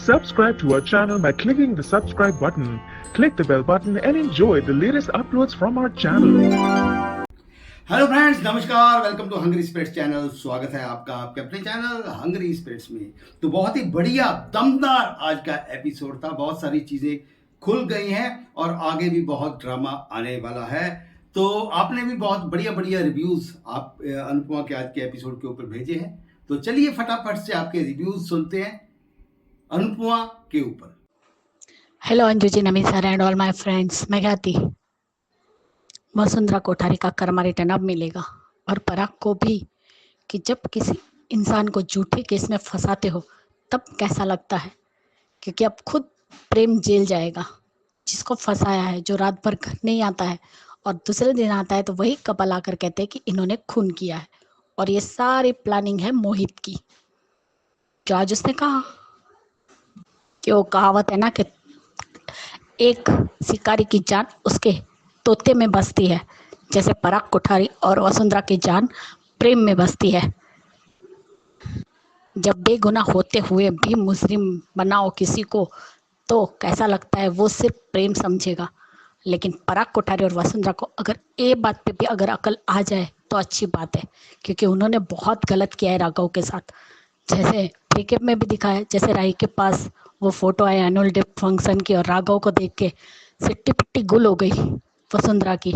Subscribe to our channel by clicking the subscribe button. Click the bell button and enjoy the latest uploads from our channel. Hello friends, नमस्कार। Welcome to Hungry Spirits channel. स्वागत है आपका आपके अपने channel Hungary spirits में। तो बहुत ही बढ़िया दमदार आज का एपिसोड था। बहुत सारी चीज़ें खुल गई हैं और आगे भी बहुत ड्रामा आने वाला है। तो आपने भी बहुत बढ़िया बढ़िया रिव्यूज़ आप अनुपमा के आज के एपिसोड के ऊपर भेजे हैं। तो चलिए फटाफट से आपके रिव्यूज़ सुनते हैं अनुपमा के ऊपर। हेलो अंजू जी, नमी sir and all my friends. मैं कहती वसुंधरा कोठारी का कर्मा रिटर्न अब मिलेगा, और पराग को भी, कि जब किसी इंसान को झूठे केस में फंसाते हो तब कैसा लगता है, क्योंकि अब खुद प्रेम जेल जाएगा। जिसको फंसाया है, जो रात भर घर नहीं आता है और दूसरे दिन आता है, तो वही कपल आकर कहते हैं कि इन्होंने खून किया है और ये सारी प्लानिंग है मोहित की। जो आज उसने कहा कि वो कहावत है ना कि एक शिकारी की जान उसके तोते में बसती है, जैसे पराग कोठारी और वसुंधरा की जान प्रेम में बसती है। जब बेगुनाह होते हुए भी मुजरिम बनाओ किसी को, तो कैसा लगता है, वो सिर्फ प्रेम समझेगा। लेकिन पराग कोठारी और वसुंधरा को अगर ये बात पे भी अगर अकल आ जाए तो अच्छी बात है, क्योंकि उन्होंने बहुत गलत किया है राघव के साथ। जैसे ब्रेकअप में भी दिखा है, जैसे राही के पास वो फोटो आया एनुअल डे फंक्शन की और राघव को देख के सिट्टी पिट्टी गुल हो गई वसुंधरा की।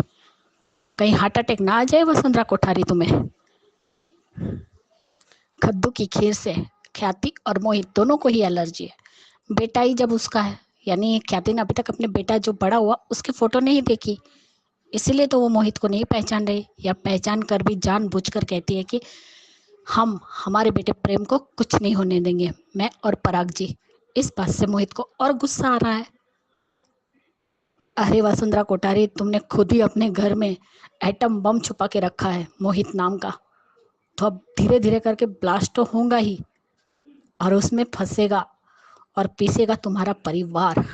कहीं हार्ट अटैक ना आ जाए वसुंधरा कोठारी तुम्हें। कद्दू की खीर से ख्याति और मोहित दोनों को ही एलर्जी है। बेटा ही जब उसका है, यानी ख्याति ने अभी तक अपने बेटा जो बड़ा हुआ उसकी फोटो नहीं देखी, इसीलिए तो वो मोहित को नहीं पहचान रही, या पहचान कर भी जानबूझकर कहती है कि हम हमारे बेटे प्रेम को कुछ नहीं होने देंगे, मैं और पराग जी। इस बात से मोहित को और गुस्सा आ रहा है। अरे वसुंधरा कोठारी, तुमने खुद ही अपने घर में एटम बम छुपा के रखा है मोहित नाम का, तो अब धीरे धीरे करके ब्लास्ट तो होगा ही, और उसमें फंसेगा और पीसेगा तुम्हारा परिवार।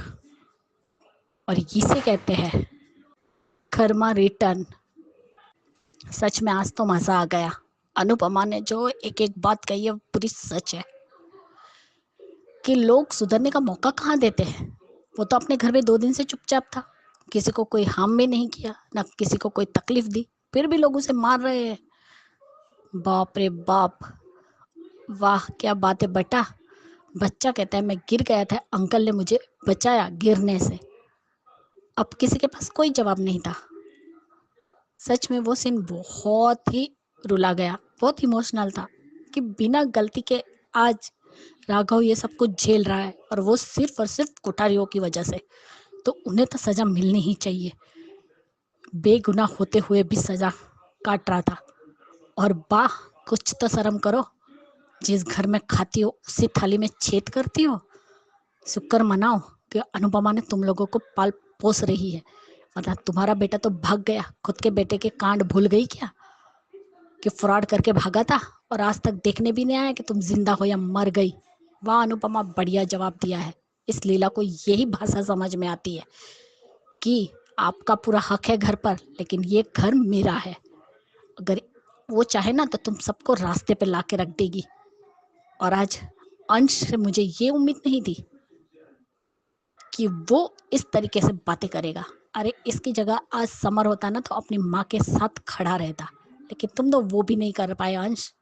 और इसे कहते हैं कर्मा रिटर्न। सच में आज तो मजा आ गया। अनुपमा ने जो एक एक बात कही है वो पूरी सच है, कि लोग सुधरने का मौका कहाँ देते हैं। वो तो अपने घर में 2 दिन से चुपचाप था, किसी को कोई हार्म भी नहीं किया, ना किसी को कोई तकलीफ दी, फिर भी लोग उसे मार रहे हैं। बाप रे बाप, वाह क्या बात है बेटा। बच्चा कहता है मैं गिर गया था, अंकल ने मुझे बचाया गिरने से। अब किसी के पास कोई जवाब नहीं था। सच में वो सीन बहुत ही रुला गया, बहुत इमोशनल था, कि बिना गलती के आज राघव ये सब कुछ झेल रहा है, और वो सिर्फ और सिर्फ कोठारियों की वजह से। तो उन्हें तो सजा मिलनी ही चाहिए। बेगुनाह होते हुए भी सजा काट रहा था, और वाह कुछ तो शर्म करो। जिस घर में खाती हो उसी थाली में छेद करती हो। शुक्र मनाओ कि अनुपमा ने तुम लोगों को पाल पोस रही है, वरना तुम्हारा बेटा तो भाग गया। खुद के बेटे के कांड भूल गई क्या, कि फ्रॉड करके भागा था और आज तक देखने भी नहीं आया कि तुम जिंदा हो या मर गई। वाह अनुपमा, बढ़िया जवाब दिया है। इस लीला को यही भाषा समझ में आती है कि आपका पूरा हक है घर पर, लेकिन ये घर मेरा है। अगर वो चाहे ना तो तुम सबको रास्ते पे लाके रख देगी। और आज अंश से मुझे ये उम्मीद नहीं थी कि वो इस तरीके से बातें करेगा। अरे इसकी जगह आज समर होता ना तो अपनी माँ के साथ खड़ा रहता, लेकिन तुम तो वो भी नहीं कर पाए अंश।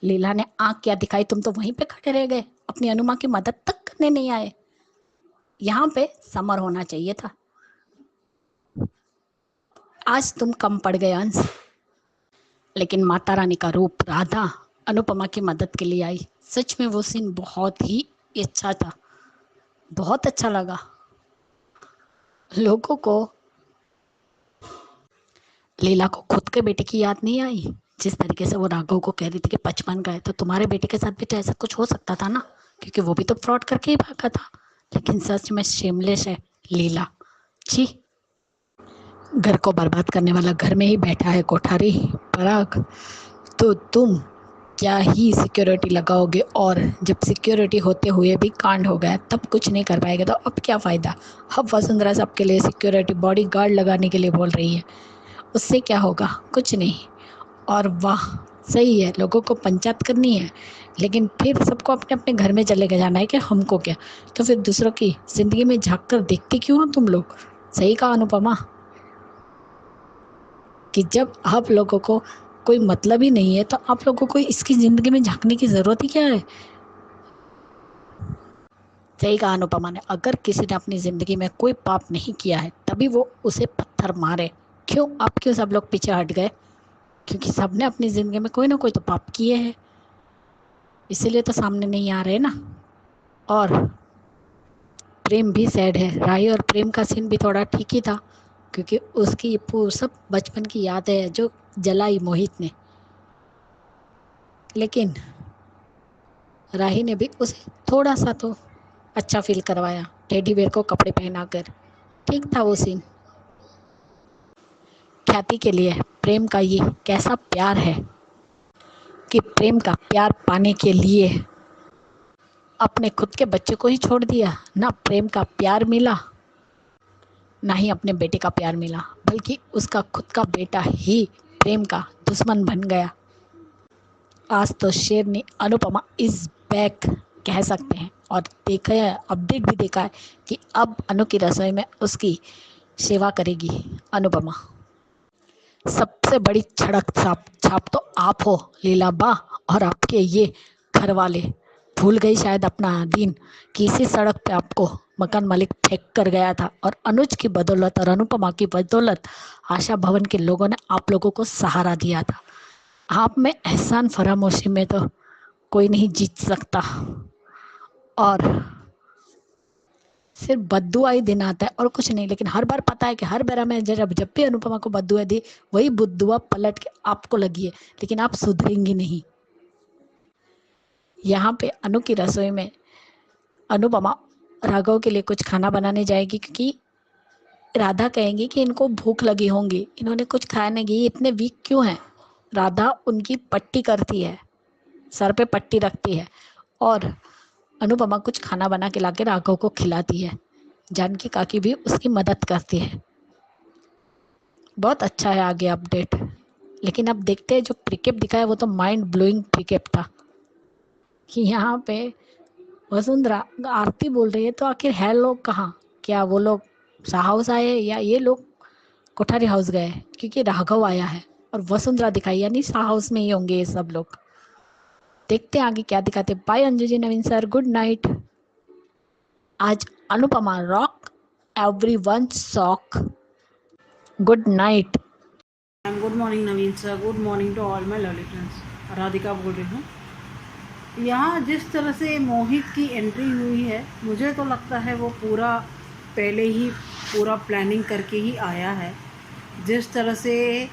लीला ने आंख क्या दिखाई, तुम तो वहीं पे खड़े रह गए, अपनी अनुमा की मदद तक करने नहीं आए। यहाँ पे समर होना चाहिए था। आज तुम कम पड़ गए अंश। लेकिन माता रानी का रूप राधा अनुपमा की मदद के लिए आई। सच में वो सीन बहुत ही अच्छा था, बहुत अच्छा लगा। लोगों को, लीला को खुद के बेटे की याद नहीं आई। जिस तरीके से वो राघव को कह रही थी कि 55 का है, तो तुम्हारे बेटे के साथ भी तो ऐसा कुछ हो सकता था ना, क्योंकि वो भी तो फ्रॉड करके ही भागा था। लेकिन सच में शेमलेस है लीला जी। घर को बर्बाद करने वाला घर में ही बैठा है कोठारी पराग, तो तुम क्या ही सिक्योरिटी लगाओगे। और जब सिक्योरिटी होते हुए भी कांड हो गया तब कुछ नहीं कर पाएगा, तो अब क्या फ़ायदा। अब वसुंधरा सबके लिए सिक्योरिटी बॉडी गार्ड लगाने के लिए बोल रही है, उससे क्या होगा, कुछ नहीं। और वाह सही है, लोगों को पंचायत करनी है लेकिन फिर सबको अपने अपने घर में चले के जाना है कि हमको क्या। तो फिर दूसरों की ज़िंदगी में झाँक कर देखते क्यों हो तुम लोग। सही कहा अनुपमा कि जब आप लोगों को कोई मतलब ही नहीं है तो आप लोगों को इसकी ज़िंदगी में झाँकने की ज़रूरत ही क्या है। सही कहा अनुपमा ने। अगर किसी ने अपनी ज़िंदगी में कोई पाप नहीं किया है तभी वो उसे पत्थर मारे। क्यों आप क्यों सब लोग पीछे हट गए। क्योंकि सबने अपनी ज़िंदगी में कोई ना कोई तो पाप किए हैं, इसीलिए तो सामने नहीं आ रहे ना। और प्रेम भी सैड है। राही और प्रेम का सीन भी थोड़ा ठीक ही था क्योंकि उसकी सब बचपन की यादें है जो जलाई मोहित ने। लेकिन राही ने भी उसे थोड़ा सा तो अच्छा फील करवाया, टेडी बेयर को कपड़े पहनाकर। ठीक था वो सीन। ख्याति के लिए प्रेम का ये कैसा प्यार है कि प्रेम का प्यार पाने के लिए अपने खुद के बच्चे को ही छोड़ दिया। ना प्रेम का प्यार मिला ना ही अपने बेटे का प्यार मिला, बल्कि उसका खुद का बेटा ही प्रेम का दुश्मन बन गया। आज तो शेरनी अनुपमा इज बैक कह सकते हैं। और देखा है, अपडेट भी देखा है कि अब अनु की रसोई में उसकी सेवा करेगी अनुपमा। सबसे बड़ी छड़क छाप तो आप हो लीलाबा, और आपके ये घर वाले। भूल गई शायद अपना दिन कि इसी सड़क पे आपको मकान मालिक फेंक कर गया था, और अनुज की बदौलत और अनुपमा की बदौलत आशा भवन के लोगों ने आप लोगों को सहारा दिया था। आप में एहसान फरामोशी में तो कोई नहीं जीत सकता, और सिर्फ बद्दुआ ही दिन आता है और कुछ नहीं। लेकिन हर बार पता है कि हर बार में जब भी अनुपमा को बद्दुआ दी वही बुद्दुआ पलट के आपको लगी है, लेकिन आप सुधरेंगी नहीं। यहाँ पे अनु की रसोई में अनुपमा राघव के लिए कुछ खाना बनाने जाएगी क्योंकि राधा कहेंगी कि इनको भूख लगी होंगी, इन्होंने कुछ खाया नहीं, ये इतने वीक क्यों हैं। राधा उनकी पट्टी करती है, सर पे पट्टी रखती है, और अनुपमा कुछ खाना बना के लाके राघव को खिलाती है। जानकी काकी भी उसकी मदद करती है। बहुत अच्छा है आगे अपडेट। लेकिन अब देखते हैं जो प्रीकेप दिखा है वो तो माइंड ब्लोइंग प्रीकेप था कि यहाँ पे वसुंधरा आरती बोल रही है तो आखिर है लोग कहाँ। क्या वो लोग शाह हाउस आए या ये लोग कोठारी हाउस गए, क्योंकि राघव आया है और वसुंधरा दिखाई, यानी शाह हाउस में ही होंगे ये सब लोग। देखते हैं आगे क्या दिखाते। Bye Anju ji, Naveen sir, good night. आज Anupama rock, everyone shock. Good night. Good morning Naveen sir, good morning to all my lovely friends. Radhika बोल रही हूँ। यहाँ जिस तरह से मोहित की एंट्री हुई है, मुझे तो लगता है वो पूरा पहले ही पूरा प्लानिंग करके ही आया है। जिस तरह से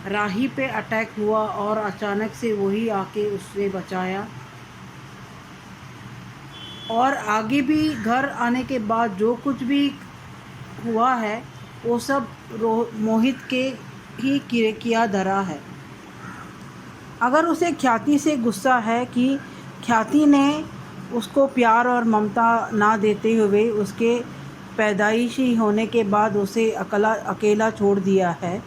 राही पे अटैक हुआ और अचानक से वही आके उसने बचाया, और आगे भी घर आने के बाद जो कुछ भी हुआ है वो सब मोहित के ही किया धरा है। अगर उसे ख्याति से गुस्सा है कि ख्याति ने उसको प्यार और ममता ना देते हुए उसके पैदाइशी होने के बाद उसे अकेला छोड़ दिया है,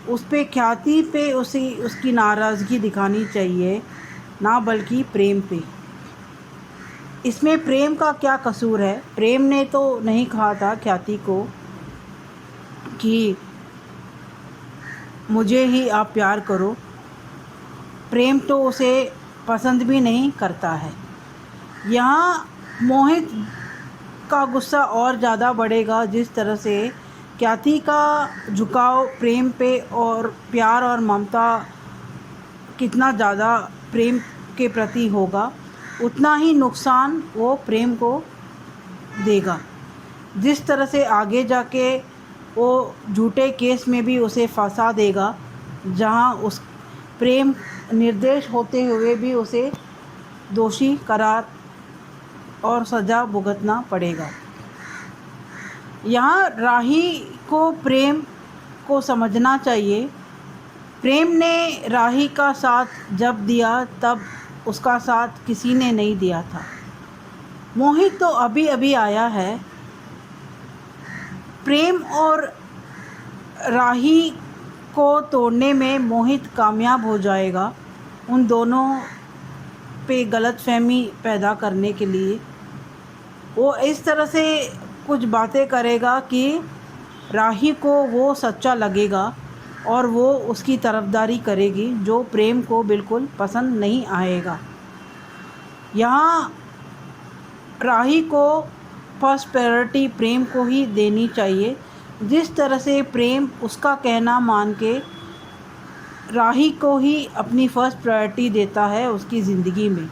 उस पे ख्याति पे उसे उसकी नाराज़गी दिखानी चाहिए, ना बल्कि प्रेम पे। इसमें प्रेम का क्या कसूर है। प्रेम ने तो नहीं कहा था ख्याति को कि मुझे ही आप प्यार करो। प्रेम तो उसे पसंद भी नहीं करता है। यहाँ मोहित का गुस्सा और ज़्यादा बढ़ेगा जिस तरह से ख्याति का झुकाव प्रेम पे और प्यार और ममता कितना ज़्यादा प्रेम के प्रति होगा, उतना ही नुकसान वो प्रेम को देगा। जिस तरह से आगे जाके वो झूठे केस में भी उसे फंसा देगा, जहां उस प्रेम निर्दोष होते हुए भी उसे दोषी करार और सज़ा भुगतना पड़ेगा। यहाँ राही को प्रेम को समझना चाहिए। प्रेम ने राही का साथ जब दिया तब उसका साथ किसी ने नहीं दिया था। मोहित तो अभी अभी आया है। प्रेम और राही को तोड़ने में मोहित कामयाब हो जाएगा। उन दोनों पे गलतफहमी पैदा करने के लिए वो इस तरह से कुछ बातें करेगा कि राही को वो सच्चा लगेगा और वो उसकी तरफदारी करेगी, जो प्रेम को बिल्कुल पसंद नहीं आएगा। यहाँ राही को फर्स्ट प्रायोरिटी प्रेम को ही देनी चाहिए। जिस तरह से प्रेम उसका कहना मान के राही को ही अपनी फर्स्ट प्रायोरिटी देता है उसकी ज़िंदगी में,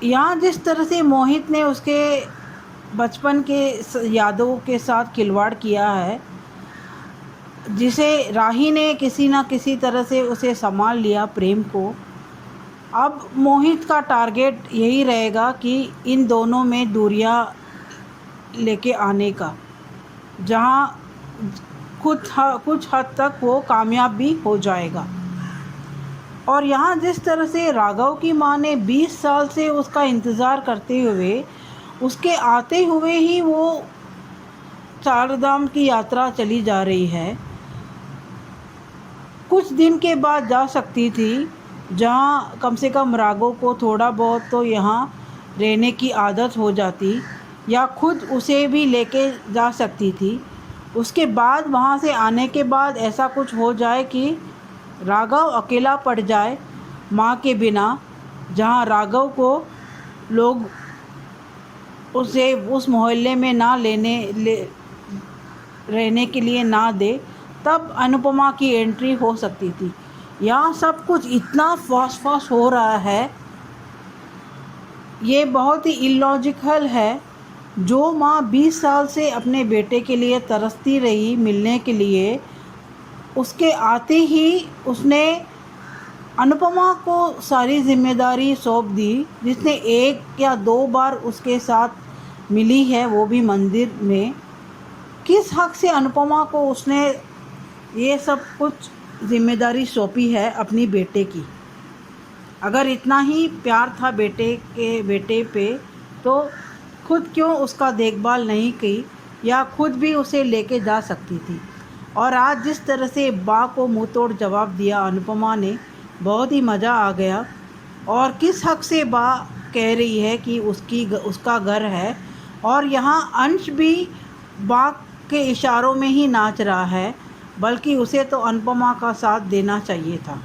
यहाँ जिस तरह से मोहित ने उसके बचपन के यादों के साथ खिलवाड़ किया है, जिसे राही ने किसी ना किसी तरह से उसे संभाल लिया प्रेम को, अब मोहित का टारगेट यही रहेगा कि इन दोनों में दूरियां लेके आने का, जहां कुछ हद तक वो कामयाब भी हो जाएगा। और यहाँ जिस तरह से राघव की माँ ने 20 साल से उसका इंतज़ार करते हुए उसके आते हुए ही वो चारधाम की यात्रा चली जा रही है, कुछ दिन के बाद जा सकती थी, जहाँ कम से कम राघव को थोड़ा बहुत तो यहाँ रहने की आदत हो जाती, या खुद उसे भी लेके जा सकती थी। उसके बाद वहाँ से आने के बाद ऐसा कुछ हो जाए कि राघव अकेला पड़ जाए माँ के बिना, जहाँ राघव को लोग उसे उस मोहल्ले में रहने के लिए ना दे, तब अनुपमा की एंट्री हो सकती थी। यहाँ सब कुछ इतना फास्ट हो रहा है, ये बहुत ही इलॉजिकल है। जो माँ 20 साल से अपने बेटे के लिए तरसती रही मिलने के लिए, उसके आते ही उसने अनुपमा को सारी जिम्मेदारी सौंप दी, जिसने 1 या 2 बार उसके साथ मिली है, वो भी मंदिर में। किस हक से अनुपमा को उसने ये सब कुछ जिम्मेदारी सौंपी है अपनी बेटे की? अगर इतना ही प्यार था बेटे पे, तो खुद क्यों उसका देखभाल नहीं की, या खुद भी उसे लेके जा सकती थी। और आज जिस तरह से बा को मुंह तोड़ जवाब दिया अनुपमा ने, बहुत ही मज़ा आ गया। और किस हक से बा कह रही है कि उसका घर है, और यहाँ अंश भी बा के इशारों में ही नाच रहा है, बल्कि उसे तो अनुपमा का साथ देना चाहिए था।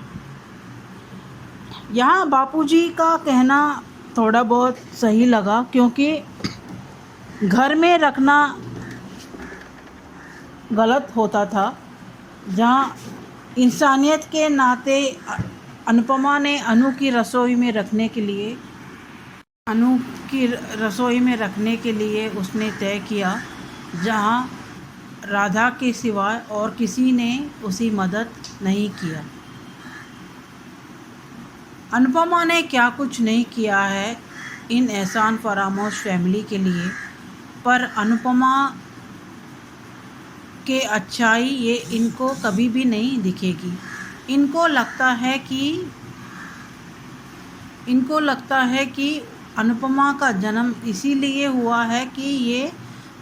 यहाँ बापूजी का कहना थोड़ा बहुत सही लगा, क्योंकि घर में रखना गलत होता था, जहाँ इंसानियत के नाते अनुपमा ने अनु की रसोई में रखने के लिए उसने तय किया, जहाँ राधा के सिवाय और किसी ने उसकी मदद नहीं किया। अनुपमा ने क्या कुछ नहीं किया है इन एहसान फरामोश फैमिली के लिए, पर अनुपमा के अच्छाई ये इनको कभी भी नहीं दिखेगी। इनको लगता है कि अनुपमा का जन्म इसीलिए हुआ है कि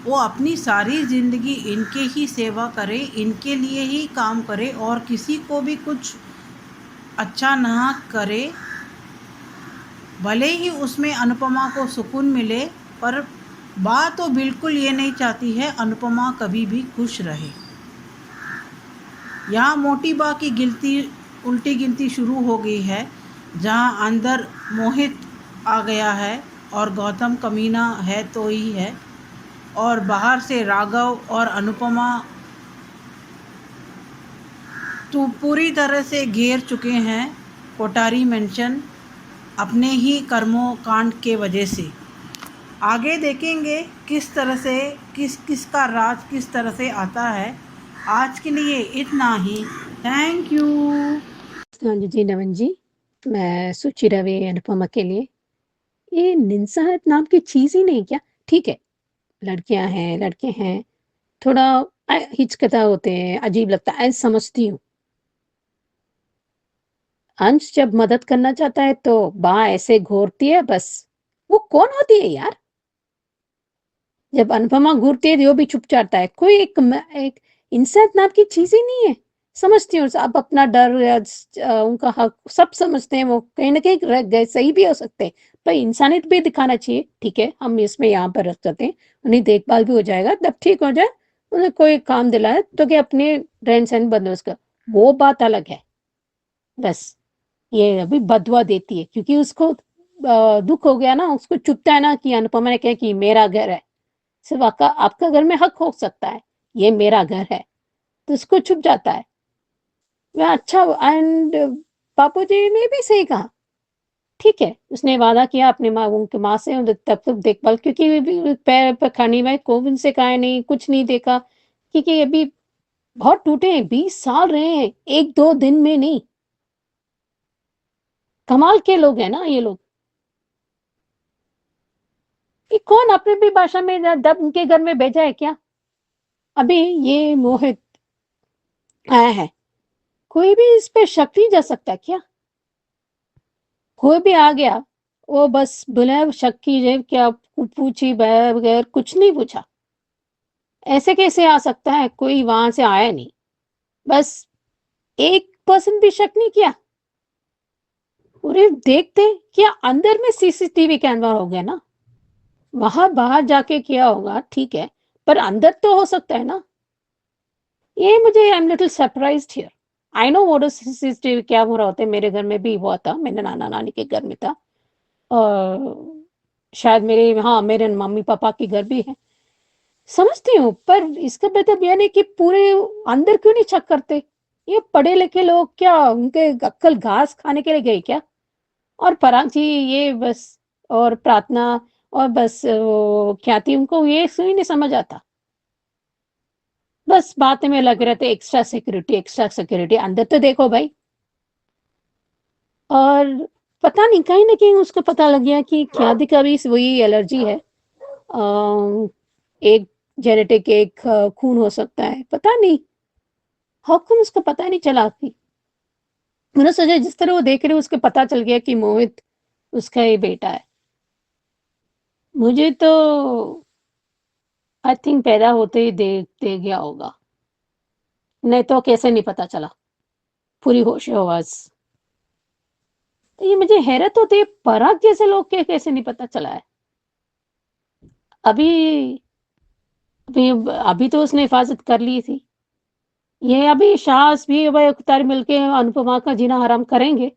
वो अपनी सारी ज़िंदगी इनके ही सेवा करे, इनके लिए ही काम करे, और किसी को भी कुछ अच्छा ना करे। भले ही उसमें अनुपमा को सुकून मिले, पर बात तो बिल्कुल ये नहीं चाहती है अनुपमा कभी भी खुश रहे। यहाँ मोटी बा की उल्टी गिनती शुरू हो गई है, जहाँ अंदर मोहित आ गया है और गौतम कमीना है तो ही है, और बाहर से राघव और अनुपमा तो पूरी तरह से घेर चुके हैं कोठारी मेंशन अपने ही कर्मों कांड के वजह से। आगे देखेंगे किस तरह से किसका राज किस तरह से आता है। आज के लिए इतना ही। Thank you. जी नमन जी, मैं सुचि रवि अनुपमा के लिए। ये निंसाहत नाम की चीज ही नहीं क्या? ठीक है, लड़कियां हैं लड़के हैं, थोड़ा हिचकता होते हैं, अजीब लगता है, समझती हूँ। अंश जब मदद करना चाहता है तो बा ऐसे घूरती है, बस। वो कौन होती है यार? जब अनुपमा घूरती है वो भी चुप जाता है। कोई एक इंसान नाम की चीज ही नहीं है। समझती हूँ, अब अपना डर या उनका हक सब समझते हैं, वो कहीं न कहीं सही भी हो सकते हैं, पर इंसानियत भी दिखाना चाहिए, ठीक है, हम इसमें यहाँ पर रख सकते हैं, उन्हें देखभाल भी हो जाएगा, तब ठीक हो जाए, उन्हें कोई काम दिलाए, तो क्या अपने रहन-सहन बंदोबस्त का, वो बात अलग है। बस, ये अभी बदुआ देती है, क्योंकि उसको दुःख हो गया ना, उसको चुभता है ना कि अनुपमा ने कहा कि मेरा घर है, सिर्फ़ आपका आपका घर में हक हो सकता है, ये मेरा घर है, तो उसको चुभ जाता है। मैं अच्छा एंड बापूजी ने भी सही कहा, ठीक है, उसने वादा किया अपनी माँ उनकी माँ से तब तक देखभाल, क्योंकि पैर पे खड़ी में कोविड से कहा नहीं, कुछ नहीं देखा, क्योंकि अभी बहुत टूटे हैं, 20 साल रहे हैं, 1-2 दिन में नहीं। कमाल के लोग हैं ना ये लोग। ये कौन अपनी भी भाषा में दब उनके घर में भेजा है क्या? अभी ये मोहित आया है, कोई भी इस पे शक नहीं जा सकता क्या? कोई भी आ गया, वो बस बिना शक किए क्या पूछी बगैर कुछ नहीं पूछा। ऐसे कैसे आ सकता है? कोई वहां से आया नहीं, बस 1% भी शक नहीं किया। अरे देखते क्या अंदर में सीसीटीवी कैमरा हो गया ना, वहां बाहर जाके किया होगा ठीक है, पर अंदर तो हो सकता है ना। ये मुझे I am little surprised here. I know what is CCTV camera होते हैं, मेरे घर में भी हुआ था, मेरे नाना नानी के घर में था, और शायद मेरे हाँ मेरे मम्मी पापा के घर भी है, समझती हूँ, पर इसका मतलब यह नहीं कि पूरे अंदर क्यों नहीं चेक करते। ये पढ़े लिखे लोग क्या उनके अक्कल घास खाने के लिए गए क्या? और पराग जी ये बस, और प्रार्थना, और बस वो ख्याति, उनको ये सुई नहीं समझ आता, बस बातें में लग रहे थे एक्स्ट्रा सिक्योरिटी, अंदर तो देखो भाई। और पता नहीं कहीं ना कहीं उसको पता लग गया कि ख्याति का भी वही एलर्जी है, एक जेनेटिक एक खून हो सकता है, पता नहीं हाउ कम उसको पता नहीं चला कि मैंने सोचा जिस तरह वो देख रहे उसको पता चल गया कि मोहित उसका ही बेटा है। मुझे तो आई थिंक पैदा होते ही दे गया होगा, नहीं तो कैसे नहीं पता चला पूरी होश आवाज। तो ये मुझे हैरत होती है, पराग जैसे लोग के कैसे नहीं पता चला है। अभी अभी अभी तो उसने हिफाजत कर ली थी, ये अभी सास भी भाई अख्तार मिलके अनुपमा का जीना हराम करेंगे।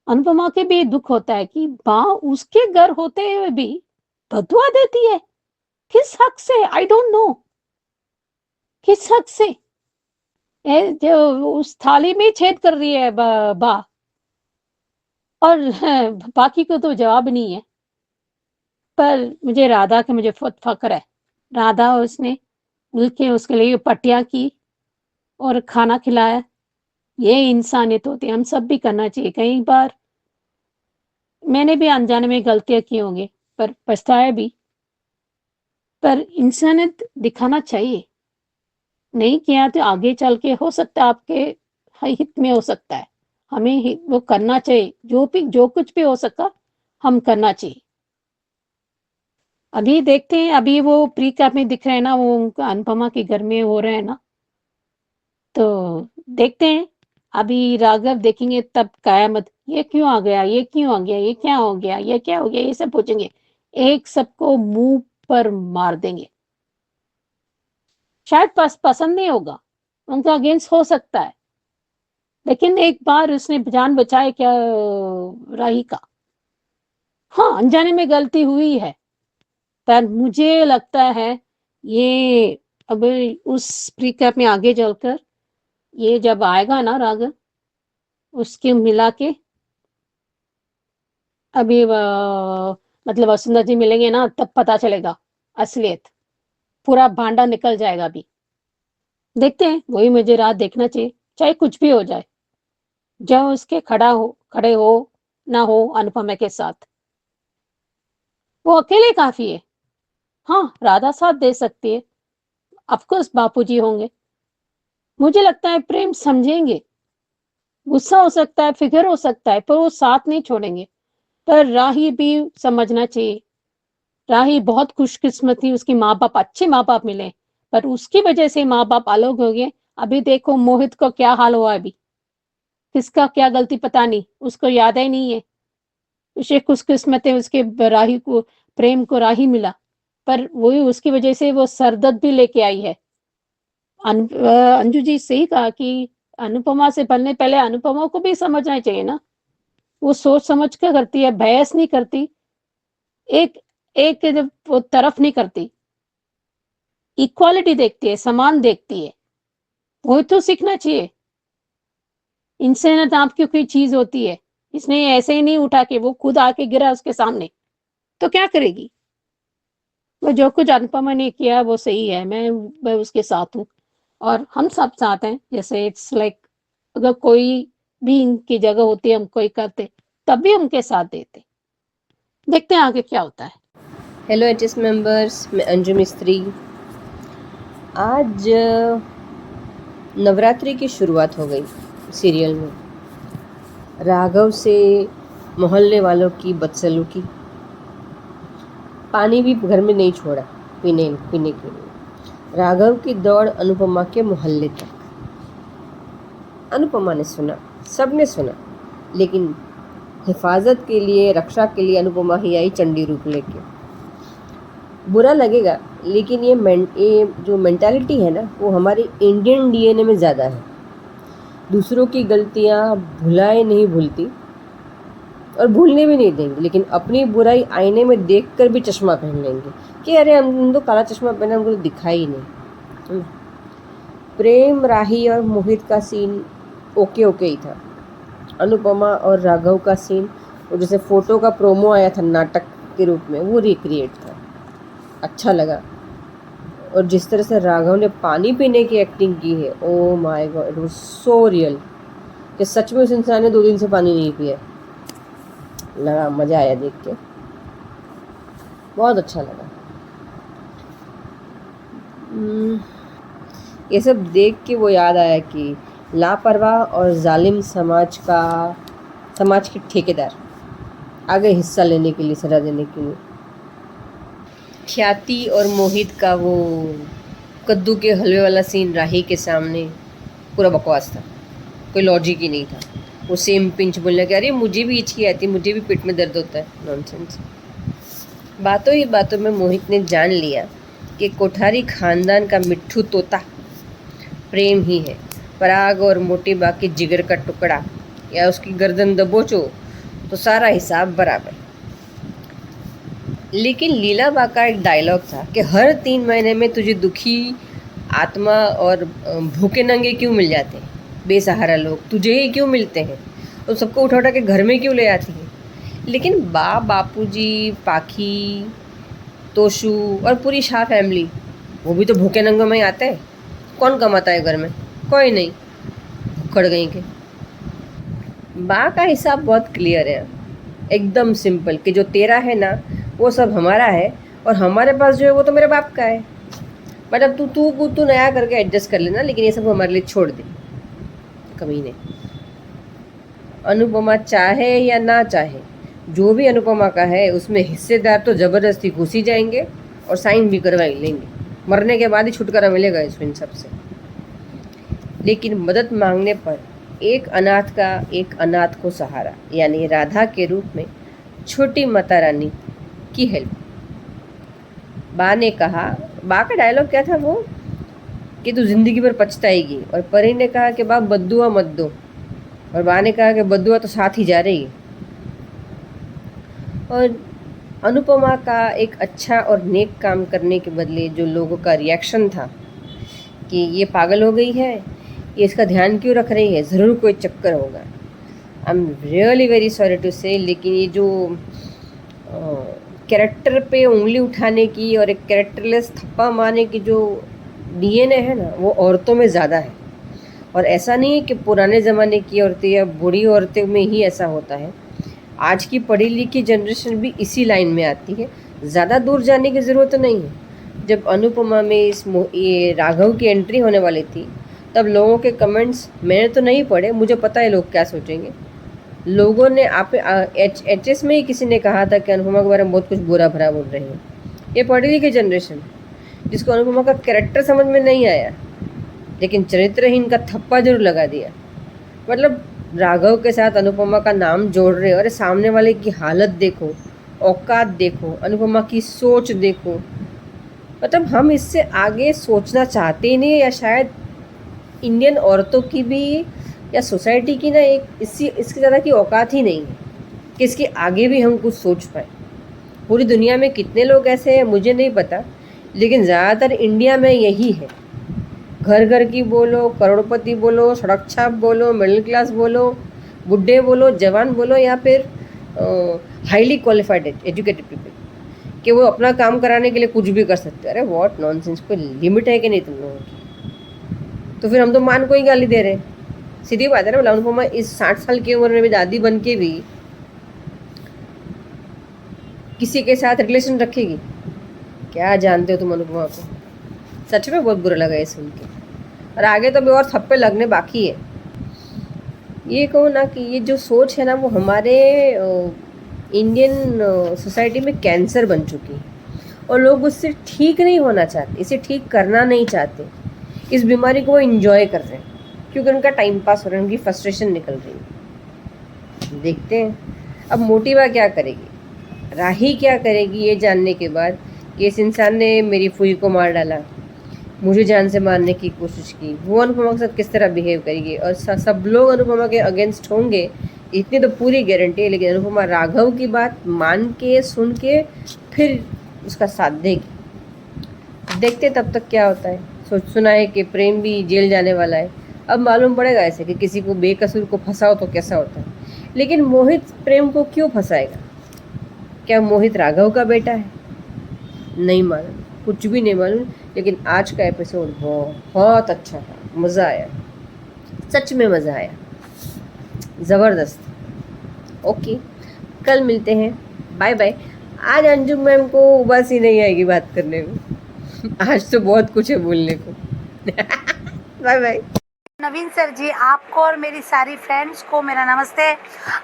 अनुपमा के भी दुख होता है कि माँ उसके घर होते हुए भी बदुआ देती है, किस हक से? आई डोंट नो किस हक से। जो उस थाली में छेद कर रही है बा, और बाकी को तो जवाब नहीं है। पर मुझे राधा के मुझे बहुत फक्र है, राधा उसने मिलके उसके लिए पट्टियां की और खाना खिलाया, ये इंसानियत होती है, हम सब भी करना चाहिए। कई बार मैंने भी अनजाने में गलतियां की होंगी, पर पछताया भी, पर इंसानियत दिखाना चाहिए। नहीं किया तो आगे चल के हो सकता है आपके हित में हो सकता है, हमें वो करना चाहिए, जो कुछ भी हो सका हम करना चाहिए। अभी देखते हैं, अभी वो प्री कैप में दिख रहे हैं ना, वो उनका अनुपमा के घर में हो रहे हैं ना, तो देखते हैं। अभी राघव देखेंगे तब कयामत, ये क्यों आ गया, ये क्यों आ गया, ये क्या हो गया, ये क्या हो गया, ये सब पूछेंगे, एक सबको मुंह पर मार देंगे। शायद पसंद नहीं होगा, उनका अगेंस्ट हो सकता है, लेकिन एक बार उसने जान बचाए क्या राही का। हाँ अनजाने में गलती हुई है, पर मुझे लगता है ये अब उस प्री कैप में आगे चलकर ये जब आएगा ना राघव, उसके मिला के अभी मतलब वसुंधरा जी मिलेंगे ना, तब पता चलेगा असलियत, पूरा भांडा निकल जाएगा। अभी देखते हैं, वही मुझे रात देखना चाहिए, चाहे कुछ भी हो जाए, जब उसके खड़े हो ना हो अनुपमा के साथ, वो अकेले काफी है। हाँ राधा साथ दे सकती है, ऑफकोर्स बापूजी होंगे, मुझे लगता है प्रेम समझेंगे, गुस्सा हो सकता है, फिक्र हो सकता है, पर वो साथ नहीं छोड़ेंगे। पर राही भी समझना चाहिए, राही बहुत खुशकिस्मत थी, उसकी माँ बाप अच्छे माँ बाप मिले, पर उसकी वजह से माँ बाप अलग हो गए, अभी देखो मोहित को क्या हाल हुआ, अभी किसका क्या गलती पता नहीं, उसको याद ही नहीं है। उसे खुशकिस्मत है उसके राही को, प्रेम को राही मिला, पर वही उसकी वजह से वो सरदर्द भी लेके आई है। अंजू जी सही कहा कि अनुपमा से पहले पहले अनुपमा को भी समझना चाहिए ना। वो सोच समझ कर करती है, बहस नहीं करती, एक एक वो तरफ नहीं करती, इक्वालिटी देखती है, समान देखती है। वही तो सीखना चाहिए। इनसे ना नाप की कोई चीज होती है, इसने ऐसे ही नहीं उठा के, वो खुद आके गिरा उसके सामने, तो क्या करेगी। वो जो कुछ अनुपमा ने किया वो सही है, मैं उसके साथ हूँ और हम सब साथ हैं। जैसे इट्स लाइक अगर कोई भी इनकी जगह होती, हम कोई करते तब भी उनके साथ देते। देखते हैं आगे क्या होता है। हेलो एचएस मेंबर्स, मैं अंजू मिस्त्री। आज नवरात्रि की शुरुआत हो गई सीरियल में। राघव से मोहल्ले वालों की बदसलूकी, पानी भी घर में नहीं छोड़ा पीने के लिए। राघव की दौड़ अनुपमा के मोहल्ले तक। अनुपमा ने सुना, सबने सुना, लेकिन हिफाजत के लिए, रक्षा के लिए अनुपमा ही आई चंडी रूप लेके। बुरा लगेगा, लेकिन ये जो मेंटालिटी है ना, वो हमारे इंडियन डीएनए में ज़्यादा है। दूसरों की गलतियाँ भुलाए नहीं भूलती और भूलने भी नहीं देंगे, लेकिन अपनी बुराई आईने में देखकर भी चश्मा पहन लेंगे कि अरे हम तो काला चश्मा पहना, हमको तो दिखाई ही नहीं। प्रेम, राही और मोहित का सीन ओके ही था। अनुपमा और राघव का सीन, वो जैसे फोटो का प्रोमो आया था नाटक के रूप में, वो रिक्रिएट था, अच्छा लगा। और जिस तरह से राघव ने पानी पीने की एक्टिंग की है, oh my God, it was so real कि सच में उस इंसान ने 2 दिन से पानी नहीं पिया। लगा, मज़ा आया देख के, बहुत अच्छा लगा। ये सब देख के वो याद आया कि लापरवाह और जालिम समाज के ठेकेदार आ गए हिस्सा लेने के लिए, सजा देने के लिए। ख्याति और मोहित का वो कद्दू के हलवे वाला सीन राही के सामने पूरा बकवास था, कोई लॉजिक ही नहीं था। वो सेम पिंच बोलने के, अरे मुझे भी हिचकी आती, मुझे भी पेट में दर्द होता है, नॉनसेंस। बातों ही बातों में मोहित ने जान लिया कि कोठारी खानदान का मिट्ठू तोता प्रेम ही है। पराग और मोटी बा के जिगर का टुकड़ा या उसकी गर्दन दबोचो तो सारा हिसाब बराबर। लेकिन लीला बा का एक डायलॉग था कि हर 3 महीने में तुझे दुखी आत्मा और भूखे नंगे क्यों मिल जाते हैं, बेसहारा लोग तुझे ही क्यों मिलते हैं, और सबको उठा उठा के घर में क्यों ले आती है। लेकिन बापूजी, पाखी, तोशू और पूरी शाह फैमिली, वो भी तो भूखे नंगों में ही आते हैं। कौन कमाता है घर में, कोई नहीं, भुक्खड़ गई के। बा का हिसाब बहुत क्लियर है, एकदम सिंपल, कि जो तेरा है ना वो सब हमारा है, और हमारे पास जो है वो तो मेरे बाप का है। बट अब तू नया करके एडजस्ट कर लेना, लेकिन ये सब हमारे लिए छोड़ दे, कमीने। अनुपमा चाहे या ना चाहे, जो भी अनुपमा का है उसमें हिस्सेदार तो ज़बरदस्ती घुस ही जाएंगे और साइन भी करवा ही लेंगे। मरने के बाद ही छुटकारा मिलेगा इसमें सबसे। लेकिन मदद मांगने पर एक अनाथ को सहारा, यानी राधा के रूप में छोटी माता रानी की हेल्प। बा ने कहा, बा का डायलॉग क्या था वो, कि तू जिंदगी भर पछताएगी, और परी ने कहा कि बा बद्दुआ मत दो, और बा ने कहा कि बद्दुआ तो साथ ही जा रही है। और अनुपमा का एक अच्छा और नेक काम करने के बदले जो लोगों का रिएक्शन था कि ये पागल हो गई है, ये इसका ध्यान क्यों रख रही है, ज़रूर कोई चक्कर होगा। I am really very sorry to say, लेकिन ये जो कैरेक्टर पे उंगली उठाने की और एक कैरेक्टरलेस थप्पा मारने की जो डीएनए है ना, वो औरतों में ज़्यादा है। और ऐसा नहीं है कि पुराने ज़माने की औरतें या बूढ़ी औरतें में ही ऐसा होता है, आज की पढ़ी लिखी जनरेशन भी इसी लाइन में आती है। ज़्यादा दूर जाने की ज़रूरत नहीं है। जब अनुपमा में ये राघव की एंट्री होने वाली थी, तब लोगों के कमेंट्स मैंने तो नहीं पढ़े, मुझे पता है लोग क्या सोचेंगे। लोगों ने एचएस में ही किसी ने कहा था कि अनुपमा के बारे में बहुत कुछ बुरा भरा बोल रहे हैं। ये पढ़ी लिखी जनरेशन जिसको अनुपमा का कैरेक्टर समझ में नहीं आया, लेकिन चरित्रहीन का थप्पा जरूर लगा दिया। मतलब राघव के साथ अनुपमा का नाम जोड़ रहे हो, अरे सामने वाले की हालत देखो, औकात देखो, अनुपमा की सोच देखो। मतलब हम इससे आगे सोचना चाहते ही नहीं, या शायद इंडियन औरतों की भी या सोसाइटी की ना एक इसकी ज़्यादा की औकात ही नहीं है कि इसके आगे भी हम कुछ सोच पाए। पूरी दुनिया में कितने लोग ऐसे हैं मुझे नहीं पता, लेकिन ज़्यादातर इंडिया में यही है। घर घर की बोलो, करोड़पति बोलो, सड़क छाप बोलो, मिडिल क्लास बोलो, बुढ़े बोलो, जवान बोलो, या फिर हाईली क्वालिफाइड एजुकेटेड पीपल, कि वो अपना काम कराने के लिए कुछ भी कर सकते हैं। अरे व्हाट नॉनसेंस, कोई लिमिट है कि नहीं तुम लोगों की? तो फिर हम तो मान को ही गाली दे रहे हैं। सीधी बात है ना। अनुपमा इस 60 साल की उम्र में भी दादी बन के भी किसी के साथ रिलेशन रखेगी? क्या जानते हो तुम अनुपमा को? सच में बहुत बुरा लगा ये सुन के। और आगे तो भी और थप्पे लगने बाकी है। ये कहो ना कि ये जो सोच है ना, वो हमारे इंडियन सोसाइटी में कैंसर बन चुकी है, और लोग उससे ठीक नहीं होना चाहते, इसे ठीक करना नहीं चाहते। इस बीमारी को वो इंजॉय कर रहे हैं क्योंकि उनका टाइम पास हो रहा है, उनकी फ्रस्ट्रेशन निकल रही है। देखते हैं अब मोटिवा क्या करेगी, राही क्या करेगी, ये जानने के बाद कि इस इंसान ने मेरी फूई को मार डाला, मुझे जान से मारने की कोशिश की, वो अनुपमा के साथ किस तरह बिहेव करेगी। और सब लोग अनुपमा के अगेंस्ट होंगे, इतनी तो पूरी गारंटी है। लेकिन अनुपमा राघव की बात मान के सुन के फिर उसका साथ देगी। देखते तब तक क्या होता है। सुना है कि प्रेम भी जेल जाने वाला है। अब मालूम पड़ेगा ऐसे कि किसी को बेकसूर को फंसाओ तो कैसा होता है। लेकिन मोहित प्रेम को क्यों फंसाएगा? क्या मोहित राघव का बेटा है? नहीं मालूम, कुछ भी नहीं मालूम। लेकिन आज का एपिसोड बहुत अच्छा था, मज़ा आया, सच में मज़ा आया, ज़बरदस्त। ओके, कल मिलते हैं, बाय बाय। आज अंजुम मैम को उबासी नहीं आएगी बात करने में, आज तो बहुत कुछ है बोलने को। Bye bye. Naveen sir ji, आपको और मेरी सारी फ्रेंड्स को मेरा नमस्ते।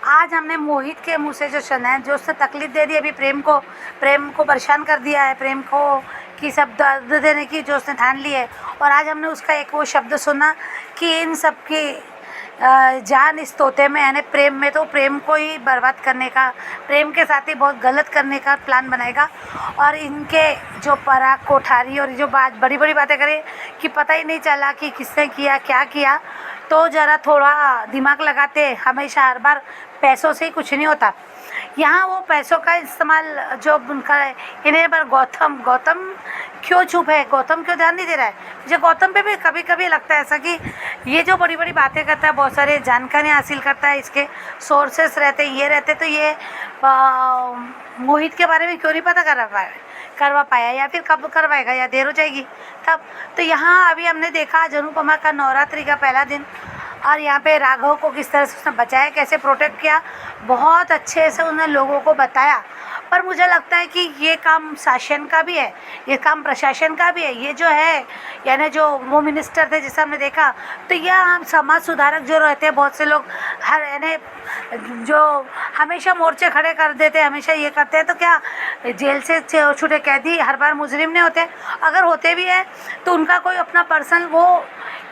आज हमने मोहित के मुंह से जो सुना है, जो उसने तकलीफ दे दी, अभी प्रेम को परेशान कर दिया है, प्रेम को की सब दर्द देने की जो उसने ठान ली है। और आज हमने उसका एक वो शब्द सुना कि इन सब की जान इस तोते में, यानी प्रेम में, तो प्रेम को ही बर्बाद करने का, प्रेम के साथ ही बहुत गलत करने का प्लान बनाएगा। और इनके जो पराग कोठारी और जो बात बड़ी बड़ी बातें करे कि पता ही नहीं चला कि किसने किया क्या किया, तो ज़रा थोड़ा दिमाग लगाते। हमेशा हर बार पैसों से ही कुछ नहीं होता। यहाँ वो पैसों का इस्तेमाल जो उनका है, इन्हें पर गौतम क्यों चुप है, गौतम क्यों ध्यान नहीं दे रहा है? मुझे गौतम पे भी कभी कभी लगता है ऐसा कि ये जो बड़ी बड़ी बातें करता है, बहुत सारे जानकारियाँ हासिल करता है, इसके सोर्सेस रहते, ये रहते, तो ये मोहित के बारे में क्यों नहीं पता करवा पाया, या फिर कब करवाएगा, या देर हो जाएगी तब। तो यहाँ अभी हमने देखा आज अनुपमा का नवरात्रि का पहला दिन, और यहाँ पे राघव को किस तरह से उसने बचाया, कैसे प्रोटेक्ट किया, बहुत अच्छे से उन्होंने लोगों को बताया। पर मुझे लगता है कि ये काम शासन का भी है, ये काम प्रशासन का भी है। ये जो है, यानी जो वो मिनिस्टर थे जिसे हमने देखा, तो यह हम समाज सुधारक जो रहते हैं, बहुत से लोग हर यानी जो हमेशा मोर्चे खड़े कर देते हैं, हमेशा ये करते हैं, तो क्या जेल से छूटे कैदी हर बार मुजरिम नहीं होते? अगर होते भी है तो उनका कोई अपना पर्सनल वो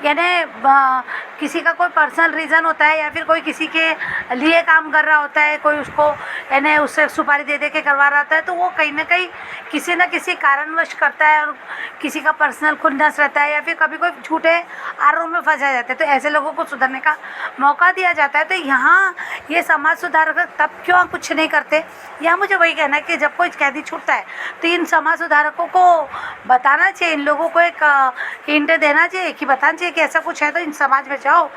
यानी किसी का कोई पर्सनल रीज़न होता है, या फिर कोई किसी के लिए काम कर रहा होता है, कोई उसको यानी उससे सुपारी दे के करवा रहा होता है, तो वो कहीं ना कहीं किसी न किसी कारणवश करता है, और किसी का पर्सनल खुन्नस रहता है, या फिर कभी कोई झूठे आरोप में फंसा जाता है, तो ऐसे लोगों को सुधरने का मौका दिया जाता है। तो यहाँ ये समाज सुधारक तब क्यों कुछ नहीं करते? यहाँ मुझे वही कहना है कि जब कोई कैदी छूटता है तो इन समाज सुधारकों को बताना चाहिए, इन लोगों को एक हिंट देना चाहिए, कि बताना चाहिए कि ऐसा कुछ है तो इन समाज में जाओ,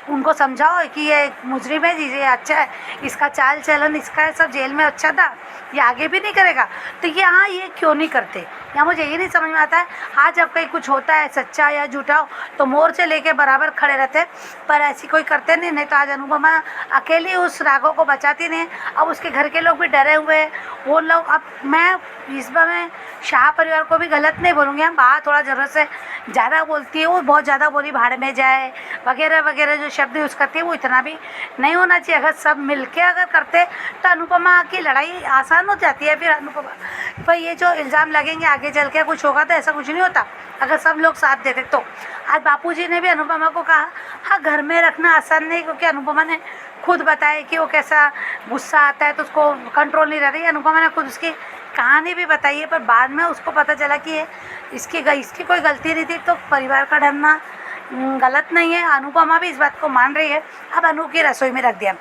उनको समझाओ कि ये मुजरिम है जी, ये अच्छा है, इसका चाल चलन, इसका सब जेल में अच्छा था, ये आगे भी नहीं करेगा। तो यहाँ ये क्यों नहीं करते? यहाँ मुझे ये नहीं समझ में आता है। हाँ, जब कहीं कुछ होता है सच्चा या झूठा हो तो मोर्चे लेके बराबर खड़े रहते, पर ऐसी कोई करते नहीं। नहीं तो आज अनुपमा अकेली उस राघव को बचाती नहीं। अब उसके घर के लोग भी डरे हुए हैं, वो लोग। अब मैं इस बार में शाह परिवार को भी गलत नहीं बोलूँगी, हम बात थोड़ा ज़रूरत से ज़्यादा बोलती है, वो बहुत ज़्यादा बोली भाड़ में जाए वगैरह वगैरह जो शब्द यूज़ करती है, वो इतना भी नहीं होना चाहिए। अगर सब मिलके अगर करते तो अनुपमा की लड़ाई आज आसान हो जाती है फिर अनुपमा पर ये जो इल्ज़ाम लगेंगे आगे चल के कुछ होगा, तो ऐसा कुछ नहीं होता अगर सब लोग साथ देते तो। आज बापूजी ने भी अनुपमा को कहा हाँ घर में रखना आसान नहीं, क्योंकि अनुपमा ने खुद बताया कि वो कैसा गुस्सा आता है तो उसको कंट्रोल नहीं रह रही। अनुपमा ने खुद उसकी कहानी भी बताई है, पर बाद में उसको पता चला कि ये इसकी कोई गलती नहीं थी, तो परिवार का डरना गलत नहीं है। अनुपमा भी इस बात को मान रही है। अब अनु की रसोई में रख दिया।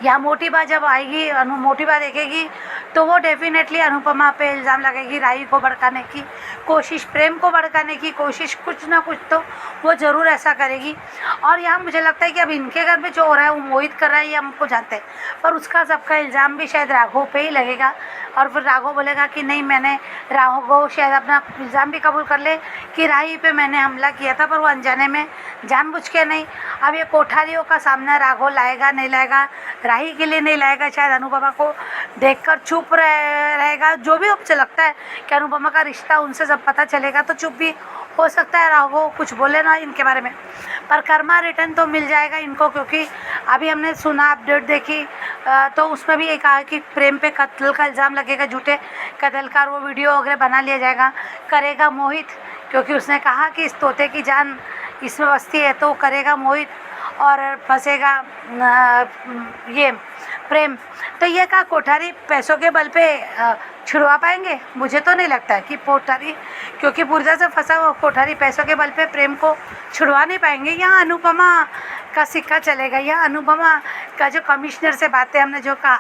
या मोटी बात जब आएगी, मोटी बात देखेगी तो वो डेफिनेटली अनुपमा पे इल्ज़ाम लगेगी, राही को भड़काने की कोशिश, प्रेम को भड़काने की कोशिश, कुछ ना कुछ तो वो ज़रूर ऐसा करेगी। और यहाँ मुझे लगता है कि अब इनके घर में जो हो रहा है वो मोहित कर रहा है, ये हमको जानते हैं, पर उसका सबका इल्ज़ाम भी शायद राघव पे ही लगेगा। और फिर राघव बोलेगा कि नहीं, मैंने राघव शायद अपना इल्ज़ाम भी कबूल कर ले कि राही पे मैंने हमला किया था, पर वो अनजाने में जानबूझ के नहीं। अब ये कोठारियों का सामना राघव लाएगा नहीं लाएगा, राही के लिए नहीं लाएगा, शायद अनुपमा को देखकर चुप रहेगा। जो भी मुझे लगता है कि अनुपमा का रिश्ता उनसे जब पता चलेगा तो चुप भी हो सकता है, राघव कुछ बोले ना इनके बारे में, पर कर्मा रिटर्न तो मिल जाएगा इनको। क्योंकि अभी हमने सुना, अपडेट देखी तो उसमें भी ये कहा कि प्रेम पे कत्ल का इल्ज़ाम लगेगा, झूठे कत्ल का, और वो वीडियो वगैरह बना लिया जाएगा। करेगा मोहित, क्योंकि उसने कहा कि इस तोते की जान इसमें बसती है, तो करेगा मोहित और फंसेगा ये प्रेम। तो ये कहा कोठारी पैसों के बल पे छुड़वा पाएंगे? मुझे तो नहीं लगता है कि कोठारी, क्योंकि पूर्जा से फंसा हुआ कोठारी पैसों के बल पे प्रेम को छुड़वा नहीं पाएंगे। यहाँ अनुपमा का सिक्का चलेगा। यहाँ अनुपमा का जो कमिश्नर से बातें हमने जो कहा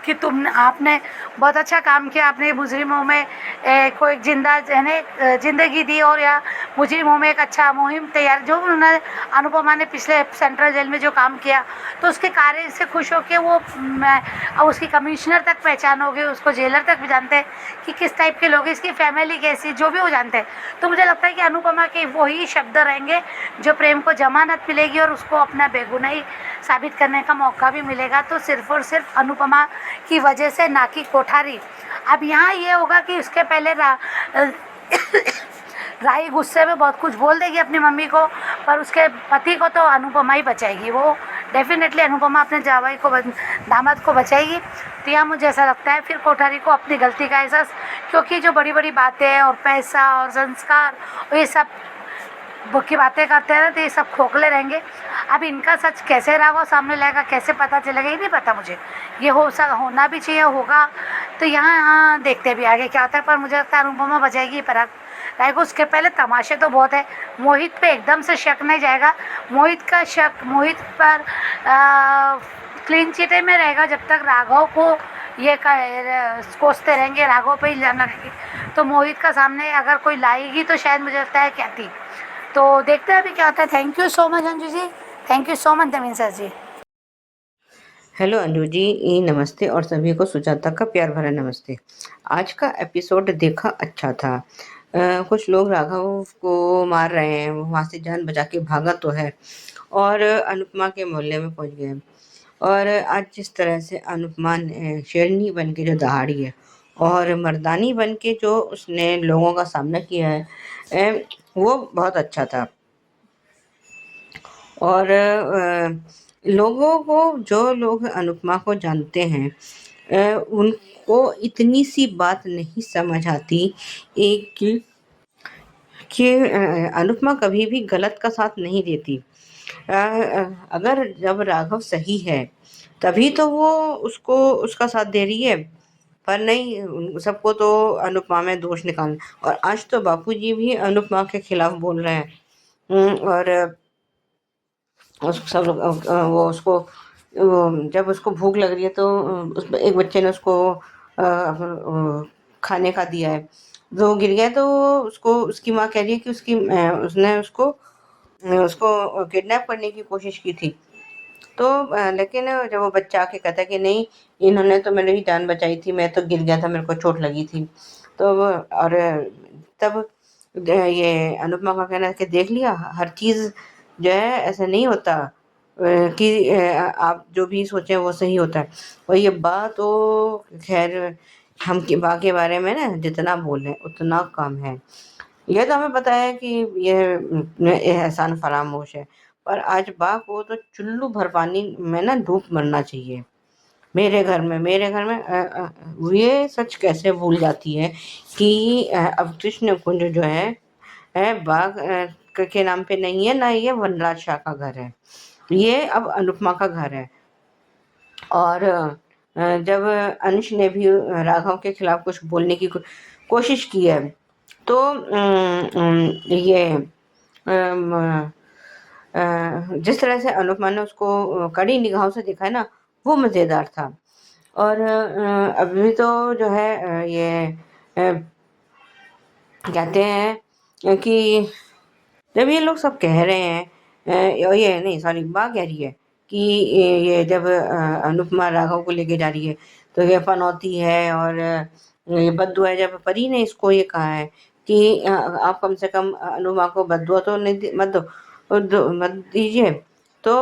कि आपने बहुत अच्छा काम किया, आपने मुजरिमों में को एक जिंदगी दी, और या मुजरिमों में एक अच्छा मुहिम तैयार, जो उन्होंने अनुपमा ने पिछले सेंट्रल जेल में जो काम किया, तो उसके कार्य से खुश होकर वो अब उसकी कमिश्नर तक पहचान हो गई, उसको जेलर तक भी जानते हैं कि किस टाइप के लोग, इसकी फैमिली कैसी, जो भी वो जानते हैं। तो मुझे लगता है कि अनुपमा के वही शब्द रहेंगे जो प्रेम को जमानत मिलेगी और उसको अपना बेगुनाही साबित करने का मौका भी मिलेगा, तो सिर्फ और सिर्फ अनुपमा की वजह से, ना कि कोठारी। अब यहाँ ये होगा कि उसके पहले राही गुस्से में बहुत कुछ बोल देगी अपनी मम्मी को, पर उसके पति को तो अनुपमा ही बचाएगी। वो डेफिनेटली अनुपमा अपने जावाई को, दामाद को बचाएगी। तो यहाँ मुझे ऐसा लगता है फिर कोठारी को अपनी गलती का एहसास, क्योंकि जो बड़ी बड़ी बातें और पैसा और संस्कार और ये सब की बातें करते हैं, तो ये सब खोखले रहेंगे। अब इनका सच कैसे राघव सामने लाएगा, कैसे पता चलेगा, ये नहीं पता मुझे। ये होना भी चाहिए, होगा तो यहाँ देखते भी आगे क्या होता है। पर मुझे लगता है अनुपमा बचाएगी पराग राघव। उसके पहले तमाशे तो बहुत है। मोहित पे एकदम से शक नहीं जाएगा। मोहित का शक मोहित पर क्लीन चिट में रहेगा जब तक राघव को ये कोसते रहेंगे, राघव पे इल्जाम लगाएंगे। तो मोहित का सामने अगर कोई लाएगी तो शायद मुझे लगता है क्या थी। तो देखते हैं अभी क्या होता है। Thank you so much Anju ji, thank you so much Naveen sir ji. Hello Anju ji, नमस्ते, और सभी को सुजाता का प्यार भरा नमस्ते। आज का एपिसोड देखा अच्छा था। कुछ लोग राघव को मार रहे हैं, वो वहाँ से जान बचा के भागा तो है और अनुपमा के मोहल्ले में पहुँच गए। और आज जिस तरह से अनुपमा ने शेरनी बन के जो दहाड़ी है और मर्दानी बन के जो उसने लोगों का सामना किया है, वो बहुत अच्छा था। और लोगों को, जो लोग अनुपमा को जानते हैं, उनको इतनी सी बात नहीं समझ आती कि अनुपमा कभी भी गलत का साथ नहीं देती। अगर जब राघव सही है तभी तो वो उसका साथ दे रही है, पर नहीं, सबको तो अनुपमा में दोष निकालना। और आज तो बापूजी भी अनुपमा के खिलाफ बोल रहे हैं। और सब लोग जब उसको भूख लग रही है तो एक बच्चे ने उसको खाने का दिया है, तो गिर गया, तो उसकी माँ कह रही है कि उसने उसको किडनैप करने की कोशिश की थी। तो लेकिन जब वो बच्चा आके कहता है कि नहीं, इन्होंने तो मेरी ही जान बचाई थी, मैं तो गिर गया था, मेरे को चोट लगी थी। तो और तब ये अनुपमा का कहना है कि देख लिया, हर चीज़ जो है ऐसा नहीं होता कि आप जो भी सोचें वो सही होता है। और ये बात तो खैर हम के बारे में ना जितना बोलें उतना कम है। यह तो हमें पता है कि यह एहसान फरामोश है, पर आज बा को तो चुल्लू भर पानी में ना डूब मरना चाहिए। मेरे घर में ये सच कैसे भूल जाती है कि अब कृष्ण कुंज जो है बाघ के नाम पे नहीं है, ना ये वनराज शाह का घर है, ये अब अनुपमा का घर है। और जब अंश ने भी राघव के खिलाफ कुछ बोलने की कोशिश की है, तो ये जिस तरह से अनुपमा ने उसको कड़ी निगाहों से देखा है ना, वो मज़ेदार था। और अभी तो जो है ये कहते हैं कि जब ये लोग सब कह रहे हैं ये नहीं सॉरी माँ कह रही है कि ये जब अनुपमा राघव को लेके जा रही है तो ये पनौती है और ये बद्दुआ है। जब परी ने इसको ये कहा है कि आप कम से कम अनुपमा को बद्दुआ तो नहीं मत दीजिए, तो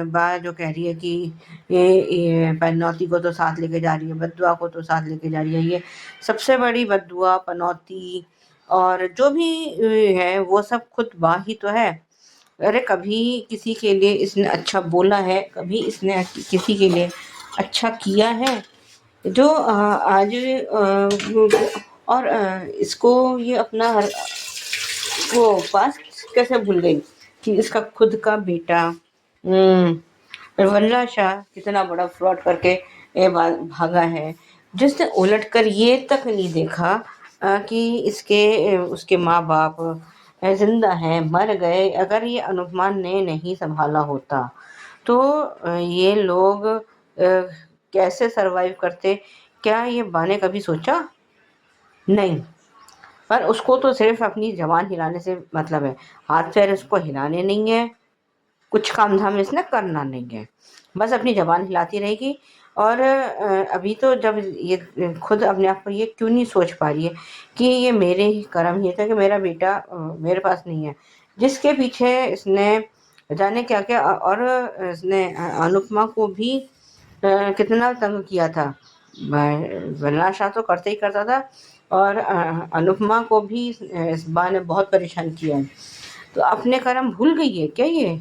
बा जो कह रही है कि ये पनौती को तो साथ लेके जा रही है, बद्दुआ को तो साथ लेके जा रही है। ये सबसे बड़ी बद्दुआ पनौती और जो भी है वो सब खुद बा ही तो है। अरे कभी किसी के लिए इसने अच्छा बोला है, कभी इसने किसी के लिए अच्छा किया है जो आज और इसको ये अपना वो पास्ट कैसे भूल गई कि इसका खुद का बेटा वनराज शाह कितना बड़ा फ्रॉड करके भागा है, जिसने उलट कर ये तक नहीं देखा कि इसके उसके माँ बाप जिंदा हैं, मर गए। अगर ये अनुपमा ने नहीं संभाला होता तो ये लोग कैसे सरवाइव करते? क्या ये बा ने कभी सोचा? नहीं। पर उसको तो सिर्फ अपनी जबान हिलाने से मतलब है, हाथ पैर उसको हिलाने नहीं है, कुछ काम धाम इसने करना नहीं है, बस अपनी जबान हिलाती रहेगी। और अभी तो जब ये खुद अपने आप को ये क्यों नहीं सोच पा रही है कि ये मेरे ही कर्म ही था कि मेरा बेटा मेरे पास नहीं है, जिसके पीछे इसने जाने क्या क्या और इसने अनुपमा को भी कितना तंग किया था। वनराज शाह तो करते ही करता था और अनुपमा को भी इस बार ने बहुत परेशान किया है। तो अपने कर्म भूल गई है क्या ये?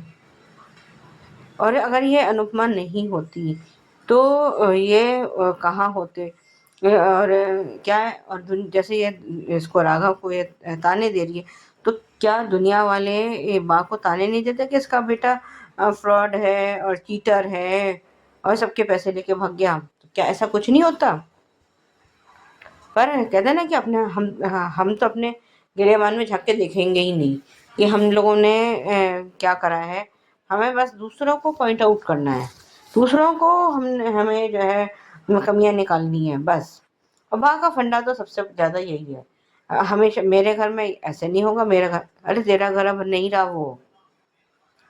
और अगर ये अनुपमा नहीं होती तो ये कहाँ होते? और क्या और जैसे ये इसको राघव को ये ताने दे रही है, तो क्या दुनिया वाले ये माँ को ताने नहीं देते कि इसका बेटा फ्रॉड है और चीटर है और सबके पैसे लेके भाग गया? तो क्या ऐसा कुछ नहीं होता? पर कहते हैं ना कि अपने हम तो अपने गिरेबान में झाँक के देखेंगे ही नहीं कि हम लोगों ने क्या करा है। हमें बस दूसरों को पॉइंट आउट करना है, दूसरों को हमें जो है कमियां निकालनी है बस। और वहाँ का फंडा तो सबसे ज़्यादा यही है। हमेशा मेरे घर में ऐसे नहीं होगा, मेरा घर, अरे तेरा घर अब नहीं रहा वो,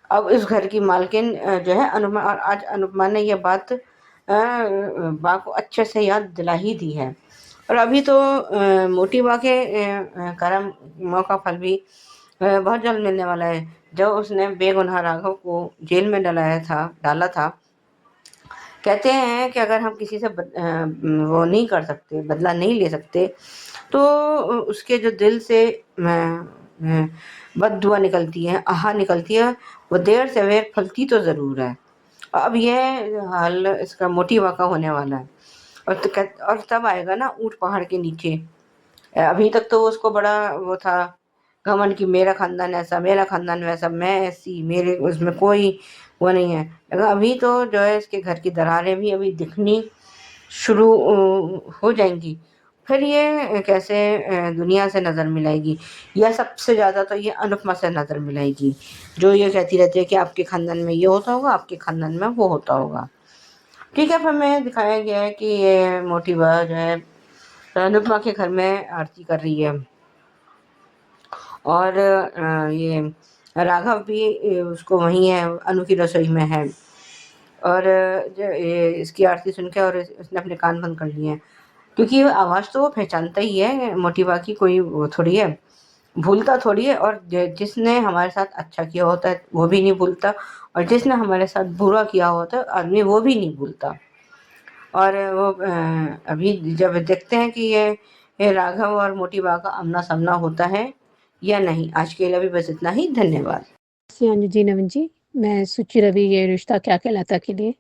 अब इस घर की मालकिन जो है अनुपमा। और आज अनुपमा ने ये बात बा को अच्छे से याद दिला ही दी है। और अभी तो मोटी बा के कर्मों का फल भी बहुत जल्द मिलने वाला है। जब उसने बेगुनाह राघव को जेल में डाला था। कहते हैं कि अगर हम किसी से वो नहीं कर सकते, बदला नहीं ले सकते, तो उसके जो दिल से बद्दुआ निकलती है, आहा निकलती है, वो देर से वेर फलती तो ज़रूर है। अब ये हाल इसका मोटी बा का होने वाला है। और तब आएगा ना ऊँट पहाड़ के नीचे। अभी तक तो उसको बड़ा वो था घमंड कि मेरा खानदान ऐसा, मेरा खानदान वैसा, मैं ऐसी, मेरे उसमें कोई वो नहीं है। लेकिन अभी तो जो है इसके घर की दरारें भी अभी दिखनी शुरू हो जाएंगी। फिर ये कैसे दुनिया से नज़र मिलाएगी, या सबसे ज़्यादा तो ये अनुपमा से नज़र मिलाएगी, जो ये कहती रहती है कि आपके खानदान में ये होता होगा, आपके खानदान में वो होता होगा। ठीक है, फिर हमें दिखाया गया है कि ये मोटी बा जो है अनुपमा के घर में आरती कर रही है और ये राघव भी उसको वहीं है, अनु की रसोई में है। और ये इसकी आरती सुन के और उसने अपने कान बंद कर लिए हैं, क्योंकि आवाज़ तो वो पहचानता ही है, मोटी बा की कोई वो थोड़ी है, भूलता थोड़ी है। और जिसने हमारे साथ अच्छा किया होता है वो भी नहीं भूलता, और जिसने हमारे साथ बुरा किया होता है आदमी वो भी नहीं भूलता। और वो अभी जब देखते हैं कि ये राघव और मोटी बा का आमना सामना होता है या नहीं। आज के लिए अभी बस इतना ही, धन्यवाद। जी नवन जी, मैं सुचि रवि ये रिश्ता क्या कहलाता के लिए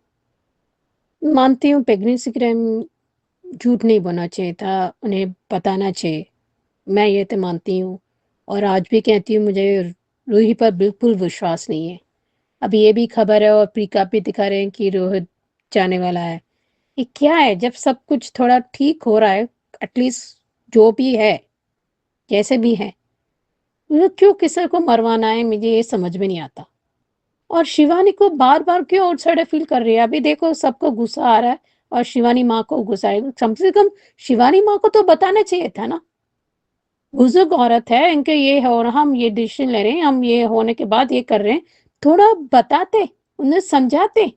मानती हूँ प्रेगनेंसी के टाइम झूठ नहीं बोलना चाहिए था, उन्हें बताना चाहिए। मैं ये तो मानती हूँ और आज भी कहती हूँ मुझे रूही पर बिल्कुल विश्वास नहीं है। अभी ये भी खबर है और प्रीका भी दिखा रहे हैं कि रोहित जाने वाला है। ये क्या है? जब सब कुछ थोड़ा ठीक हो रहा है, एटलीस्ट जो भी है, जैसे भी है, वो क्यों किसी को मरवाना है, मुझे ये समझ में नहीं आता। और शिवानी को बार-बार क्यों आउटसाइडर फील कर रही है? अभी देखो सबको गुस्सा आ रहा है और शिवानी माँ को गुस्सा है। कम से कम शिवानी माँ को तो बताना चाहिए था ना। बुजुर्ग औरत है, इनके ये हो रहा, हम ये डिसीजन ले रहे हैं, हम ये होने के बाद ये कर रहे हैं, थोड़ा बताते, उन्हें समझाते।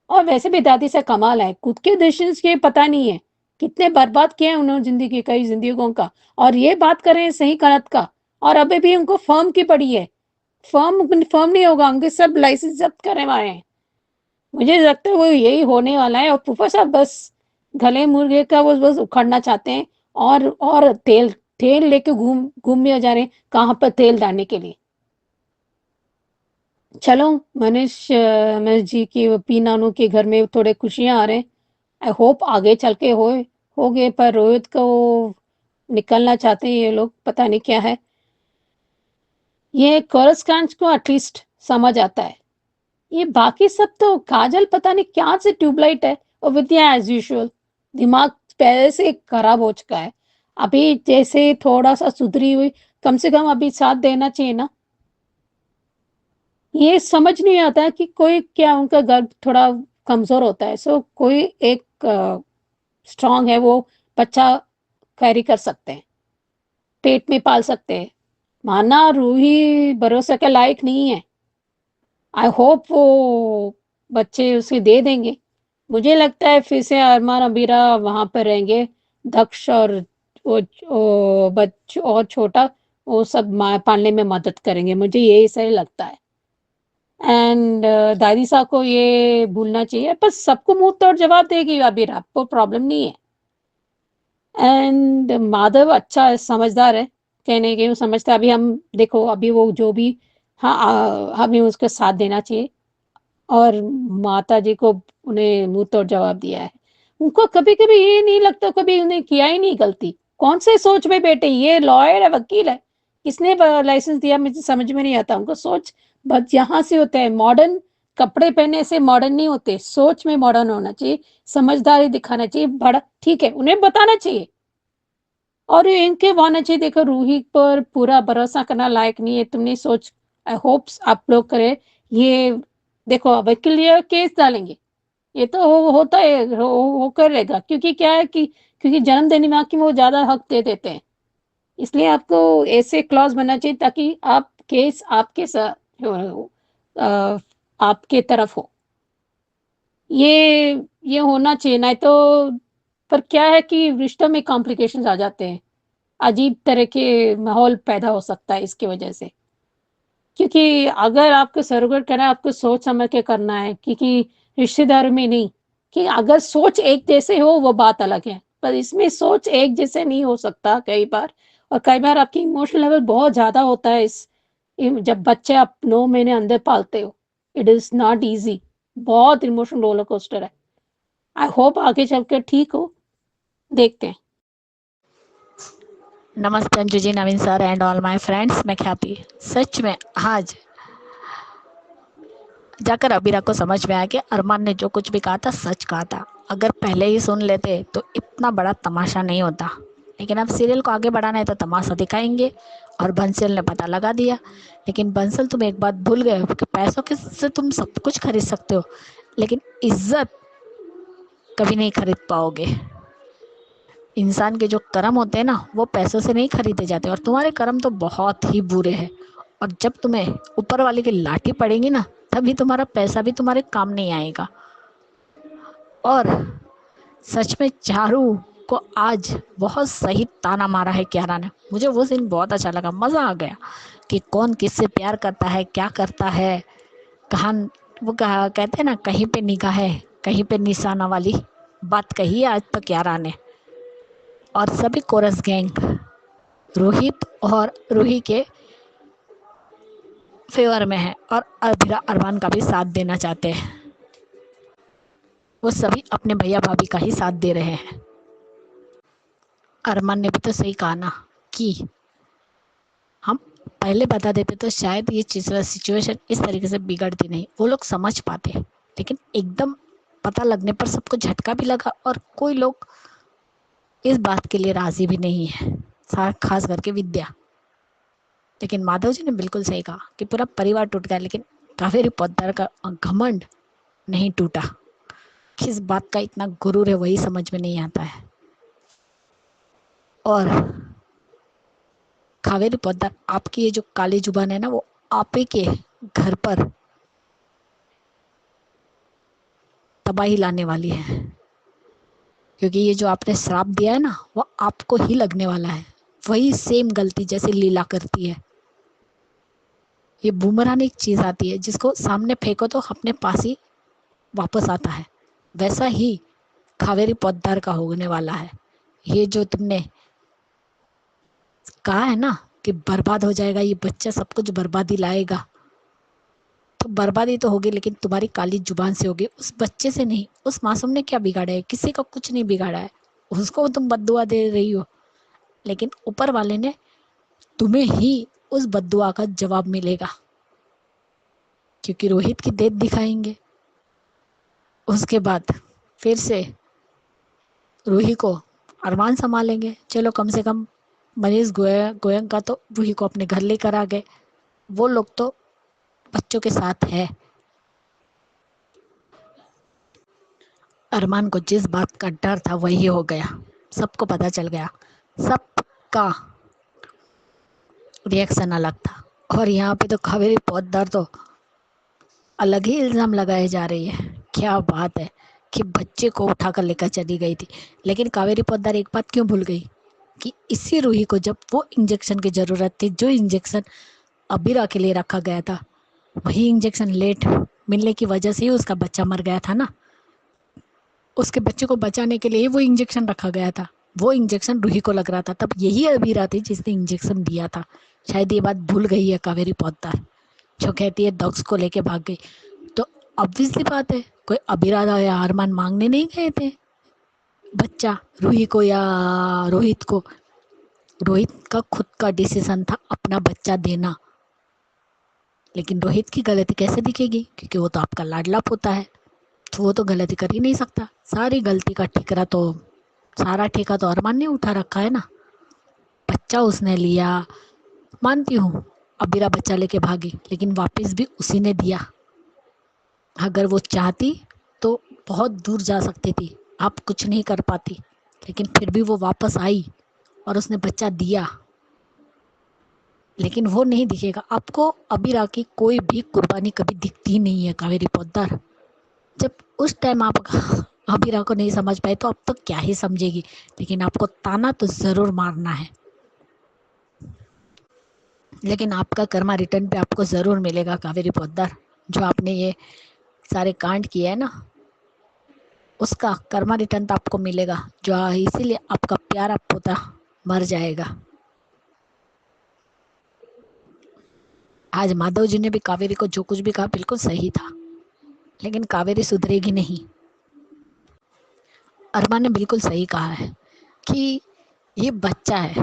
और वैसे भी दादी से कमाल है, खुद के डिसीजंस के पता नहीं है, कितने बर्बाद किए हैं उन्होंने जिंदगी, कई जिंदगियों का। और ये बात कर रहे हैं सही गलत का, और अभी भी उनको फर्म की पड़ी है। फर्म फर्म नहीं होगा, उनके सब लाइसेंस जब्त करने वाले हैं। मुझे लगता है वो यही होने वाला है और फूफा साहब बस गले मुर्गे का वो बस उखाड़ना चाहते हैं और तेल तेल लेके घूम जा रहे हैं कहाँ पर तेल डालने के लिए। चलो, मनीष जी की पी नानू के घर में थोड़े खुशियां आ रहे हैं। आई होप आगे चल के हो गए, पर रोहित को निकलना चाहते हैं ये लोग, पता नहीं क्या है। ये कोरसकांच को एटलीस्ट समझ आता है। ये बाकी सब तो काजल पता नहीं क्या से ट्यूबलाइट है, और विद्या एज यूजुअल दिमाग पहले से खराब हो चुका है। अभी जैसे थोड़ा सा सुधरी हुई, कम से कम अभी साथ देना चाहिए ना। ये समझ नहीं आता है कि कोई क्या उनका गर्भ थोड़ा कमजोर होता है, सो कोई एक स्ट्रांग है, वो बच्चा कैरी कर सकते हैं, पेट में पाल सकते हैं। माना रूही भरोसे के लायक नहीं है, आई होप वो बच्चे उसे दे देंगे। मुझे लगता है फिर से अरमान अबीरा वहां पर रहेंगे, दक्ष और वो बच्चों और छोटा, वो सब पालने में मदद करेंगे, मुझे यही सही लगता है। एंड दादी साहब को ये भूलना चाहिए, पर सबको मुंह तोड़ जवाब देगी अबीरा, आपको प्रॉब्लम नहीं है। एंड माधव अच्छा है, समझदार है, कहने के वो समझता है। अभी हम देखो, अभी वो जो भी, हाँ हमें उसका साथ देना चाहिए। और माता जी को उन्हें मुंह तोड़ जवाब दिया है। उनको कभी कभी ये नहीं लगता, कभी उन्हें किया ही नहीं गलती, कौन से सोच में बैठे, ये लॉयर है, वकील है, किसने लाइसेंस दिया, मुझे समझ में नहीं आता। उनको सोच बस यहाँ से होता है, मॉडर्न कपड़े पहनने से मॉडर्न नहीं होते, सोच में मॉडर्न होना चाहिए, समझदारी दिखाना चाहिए, बड़ा ठीक है, उन्हें बताना चाहिए। और इनके होना चाहिए, देखो रूही पर पूरा भरोसा करना लायक नहीं है, तुमने सोच, आई होप्स आप लोग करें ये। देखो वकील ये केस डालेंगे, ये तो होता है, होकर रहेगा, क्योंकि क्या है कि क्योंकि जन्म देने में आके वो ज्यादा हक दे देते हैं, इसलिए आपको ऐसे क्लॉज बनना चाहिए ताकि आप केस आपके साथ अ, आपके तरफ हो। ये होना चाहिए, नहीं तो पर क्या है कि रिश्तों में कॉम्प्लिकेशंस आ जाते हैं, अजीब तरह के माहौल पैदा हो सकता है इसकी वजह से। क्योंकि अगर आपको सरोगेट करना है, आपको सोच समझ के करना है, क्योंकि रिश्तेदारों में नहीं, कि अगर सोच एक जैसे हो वो बात अलग है, पर इसमें सोच एक जैसे नहीं हो सकता कई बार। और कई बार आपकी इमोशनल लेवल बहुत ज़्यादा होता है जब बच्चे आप 9 महीने अंदर पालते हो, इट इज़ नॉट ईजी, बहुत इमोशनल रोलर कोस्टर है। आई होप आगे चल कर ठीक हो, देखते हैं। नमस्ते Anju ji, Naveen sir and all my friends, मैं ख्याति। सच में आज जाकर अबीरा को समझ में आया कि अरमान ने जो कुछ भी कहा था सच कहा था। अगर पहले ही सुन लेते तो इतना बड़ा तमाशा नहीं होता, लेकिन अब सीरियल को आगे बढ़ाना है तो तमाशा दिखाएंगे। और बंसल ने पता लगा दिया। लेकिन बंसल, तुम एक बात भूल गए हो कि पैसों के से तुम सब कुछ खरीद सकते हो, लेकिन इज्जत कभी नहीं खरीद पाओगे। इंसान के जो कर्म होते हैं ना, वो पैसों से नहीं खरीदे जाते, और तुम्हारे कर्म तो बहुत ही बुरे हैं। और जब तुम्हें ऊपर वाले की लाठी पड़ेगी ना, तभी तुम्हारा पैसा भी तुम्हारे काम नहीं आएगा। और सच में चारू को आज बहुत सही ताना मारा है कियारा ने, मुझे वो सीन बहुत अच्छा लगा, मज़ा आ गया कि कौन किससे प्यार करता है, क्या करता है, कहाँ वो कहते हैं ना, कहीं पे निगाह है कहीं पे निशाना वाली बात कही है आज तो कियारा ने। और सभी कोरस गैंग रोहित और रूही के फेवर में है, और अरमान का भी साथ देना चाहते हैं। वो सभी अपने भैया भाभी का ही साथ दे रहे हैं। अरमान ने भी तो सही कहा ना कि हम पहले बता देते तो शायद ये सिचुएशन इस तरीके से बिगड़ती नहीं, वो लोग समझ पाते। लेकिन एकदम पता लगने पर सबको झटका भी लगा और कोई लोग इस बात के लिए राजी भी नहीं है, खास करके विद्या। लेकिन माधव जी ने बिल्कुल सही कहा कि पूरा परिवार टूट गया, लेकिन कावेरी पोद्दार का घमंड नहीं टूटा। किस बात का इतना गुरूर है वही समझ में नहीं आता है। और कावेरी पोद्दार, आपकी ये जो काली जुबान है ना, वो आप ही के घर पर तबाही लाने वाली है, क्योंकि ये जो आपने श्राप दिया है ना, वो आपको ही लगने वाला है। वही सेम गलती जैसे लीला करती है। ये बूमरान एक चीज आती है जिसको सामने फेंको तो अपने पास ही वापस आता है, वैसा ही कावेरी पोद्दार का होने वाला है। ये जो तुमने कहा है ना कि बर्बाद हो जाएगा ये बच्चा, सब कुछ बर्बादी लाएगा, तो बर्बादी तो होगी, लेकिन तुम्हारी काली जुबान से होगी। उस बच्चे से नहीं, उस मासूम ने क्या बिगाड़ा है? किसी का कुछ नहीं बिगाड़ा है, उसको तुम बद्दुआ दे रही हो, लेकिन ऊपर वाले ने तुम्हें ही उस बद्दुआ का जवाब मिलेगा, क्योंकि रोहित की डेथ दिखाएंगे। उसके बाद फिर से रूही को अरमान संभालेंगे। चलो कम से कम मनीष गोयंका तो रूही को अपने घर लेकर आ गए, वो लोग तो बच्चों के साथ है। अरमान को जिस बात का डर था वही हो गया, सबको पता चल गया, सबका रिएक्शन अलग था। और यहाँ पे तो कावेरी पोद्दार तो अलग ही इल्जाम लगाए जा रही है। क्या बात है कि बच्चे को उठाकर लेकर चली गई थी, लेकिन कावेरी पोद्दार एक बात क्यों भूल गई कि इसी रूही को जब वो इंजेक्शन की जरूरत थी, जो इंजेक्शन अबीरा के लिए रखा गया था, वही इंजेक्शन लेट मिलने की वजह से ही उसका बच्चा मर गया था ना। उसके बच्चे को बचाने के लिए वो इंजेक्शन रखा गया था, वो इंजेक्शन रूही को लग रहा था, तब यही अबीरा थी जिसने इंजेक्शन दिया था। शायद ये बात भूल गई है कावेरी पोद्दार, जो कहती है डॉग्स को लेके भाग गई। तो ऑब्वियसली बात है, कोई अबीरा या अरमान मांगने नहीं गए थे बच्चा रूही को या रोहित को। रोहित का खुद का डिसीजन था अपना बच्चा देना, लेकिन रोहित की गलती कैसे दिखेगी? क्योंकि वो तो आपका लाडला पोता है, तो वो तो गलती कर ही नहीं सकता। सारी गलती का सारा ठेका तो अरमान ने उठा रखा है ना। बच्चा उसने लिया, मानती हूँ अबीरा बच्चा लेके भागी, लेकिन वापस भी उसी ने दिया। अगर वो चाहती तो बहुत दूर जा सकती थी, आप कुछ नहीं कर पाती, लेकिन फिर भी वो वापस आई और उसने बच्चा दिया। लेकिन वो नहीं दिखेगा आपको। अबीरा की कोई भी कुर्बानी कभी दिखती नहीं है कावेरी पोद्दार। जब उस टाइम आप अबीरा को नहीं समझ पाए तो अब तो क्या ही समझेगी। लेकिन आपको ताना तो जरूर मारना है, लेकिन आपका कर्मा रिटर्न पे आपको जरूर मिलेगा कावेरी पोद्दार। जो आपने ये सारे कांड किए है ना, उसका कर्मा रिटर्न तो आपको मिलेगा। जो इसीलिए आपका प्यारा पोता मर जाएगा। आज माधव जी ने भी कावेरी को जो कुछ भी कहा बिल्कुल सही था, लेकिन कावेरी सुधरेगी नहीं। अरमान ने बिल्कुल सही कहा है कि ये बच्चा है,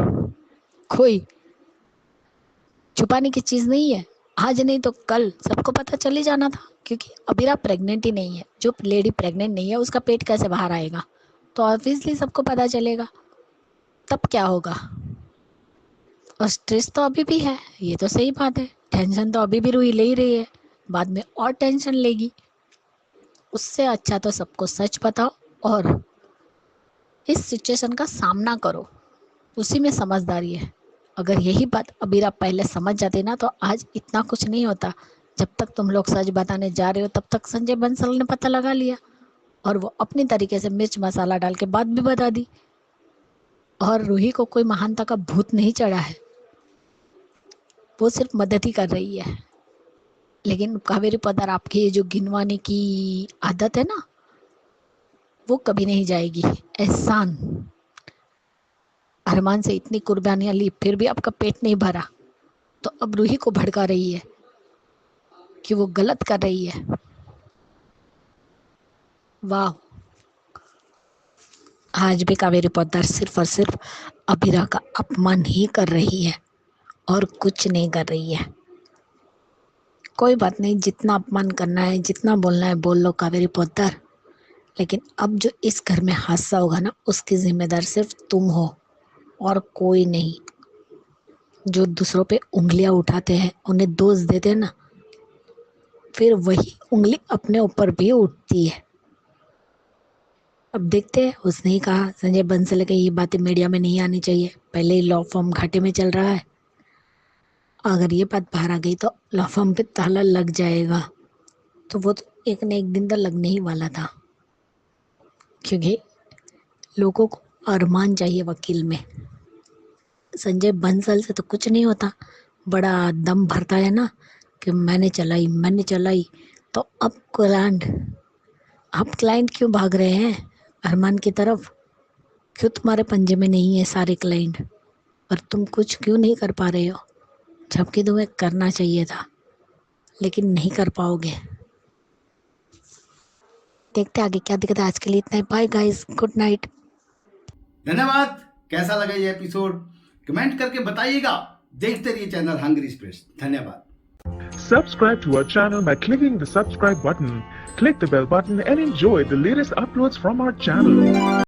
कोई छुपाने की चीज नहीं है। आज नहीं तो कल सबको पता चल ही जाना था, क्योंकि अबीरा प्रेग्नेंट ही नहीं है। जो लेडी प्रेग्नेंट नहीं है उसका पेट कैसे बाहर आएगा? तो ऑब्वियसली सबको पता चलेगा। तब क्या होगा? और स्ट्रेस तो अभी भी है, ये तो सही बात है। टेंशन तो अभी भी रूही ले ही रही है, बाद में और टेंशन लेगी। उससे अच्छा तो सबको सच बताओ और इस सिचुएशन का सामना करो, उसी में समझदारी है। अगर यही बात अबीरा पहले समझ जाते ना, तो आज इतना कुछ नहीं होता। जब तक तुम लोग सच बताने जा रहे हो तब तक संजय बंसल ने पता लगा लिया, और वो अपनी तरीके से मिर्च मसाला डाल के बात भी बता दी। और रूही को कोई महानता का भूत नहीं चढ़ा है, वो सिर्फ मदद ही कर रही है। लेकिन कावेरी पोद्दार, आपकी ये जो गिनवाने की आदत है ना, वो कभी नहीं जाएगी। एहसान, अरमान से इतनी कुर्बानियां ली फिर भी आपका पेट नहीं भरा, तो अब रूही को भड़का रही है कि वो गलत कर रही है। वाह, आज भी कावेरी पोद्दार सिर्फ और सिर्फ अभिरा का अपमान ही कर रही है और कुछ नहीं कर रही है। कोई बात नहीं, जितना अपमान करना है, जितना बोलना है बोल लो कावेरी पोद्दार, लेकिन अब जो इस घर में हादसा होगा ना, उसकी जिम्मेदार सिर्फ तुम हो और कोई नहीं। जो दूसरों पे उंगलियां उठाते हैं, उन्हें दोष देते हैं ना, फिर वही उंगली अपने ऊपर भी उठती है। अब देखते हैं, उसने ही कहा संजय बंसल के ये बातें मीडिया में नहीं आनी चाहिए, पहले ही लॉ फॉर्म घाटे में चल रहा है। अगर ये बात बाहर आ गई तो लॉ फॉर्म पे ताला लग जाएगा, तो वो तो एक न एक दिन तो लगने ही वाला था, क्योंकि लोगों को अरमान चाहिए वकील में। संजय बंसल से तो कुछ नहीं होता, बड़ा दम भरता है ना कि मैंने चलाई। तो अब क्लाइंट क्यों भाग रहे हैं अरमान की तरफ? क्यों तुम्हारे पंजे में नहीं है सारे क्लाइंट, और तुम कुछ क्यों नहीं कर पा रहे हो, जबकि तुम्हें करना चाहिए था, लेकिन नहीं कर पाओगे। देखते आगे क्या दिखता है। आज के लिए इतना ही। Bye guys, good night. धन्यवाद। कैसा लगा ये एपिसोड कमेंट करके बताइएगा। देखते रहिए चैनल हंगरी स्प्रिट्स। धन्यवाद। Subscribe to our channel by clicking the subscribe button. Click the bell button and enjoy the latest uploads from our channel.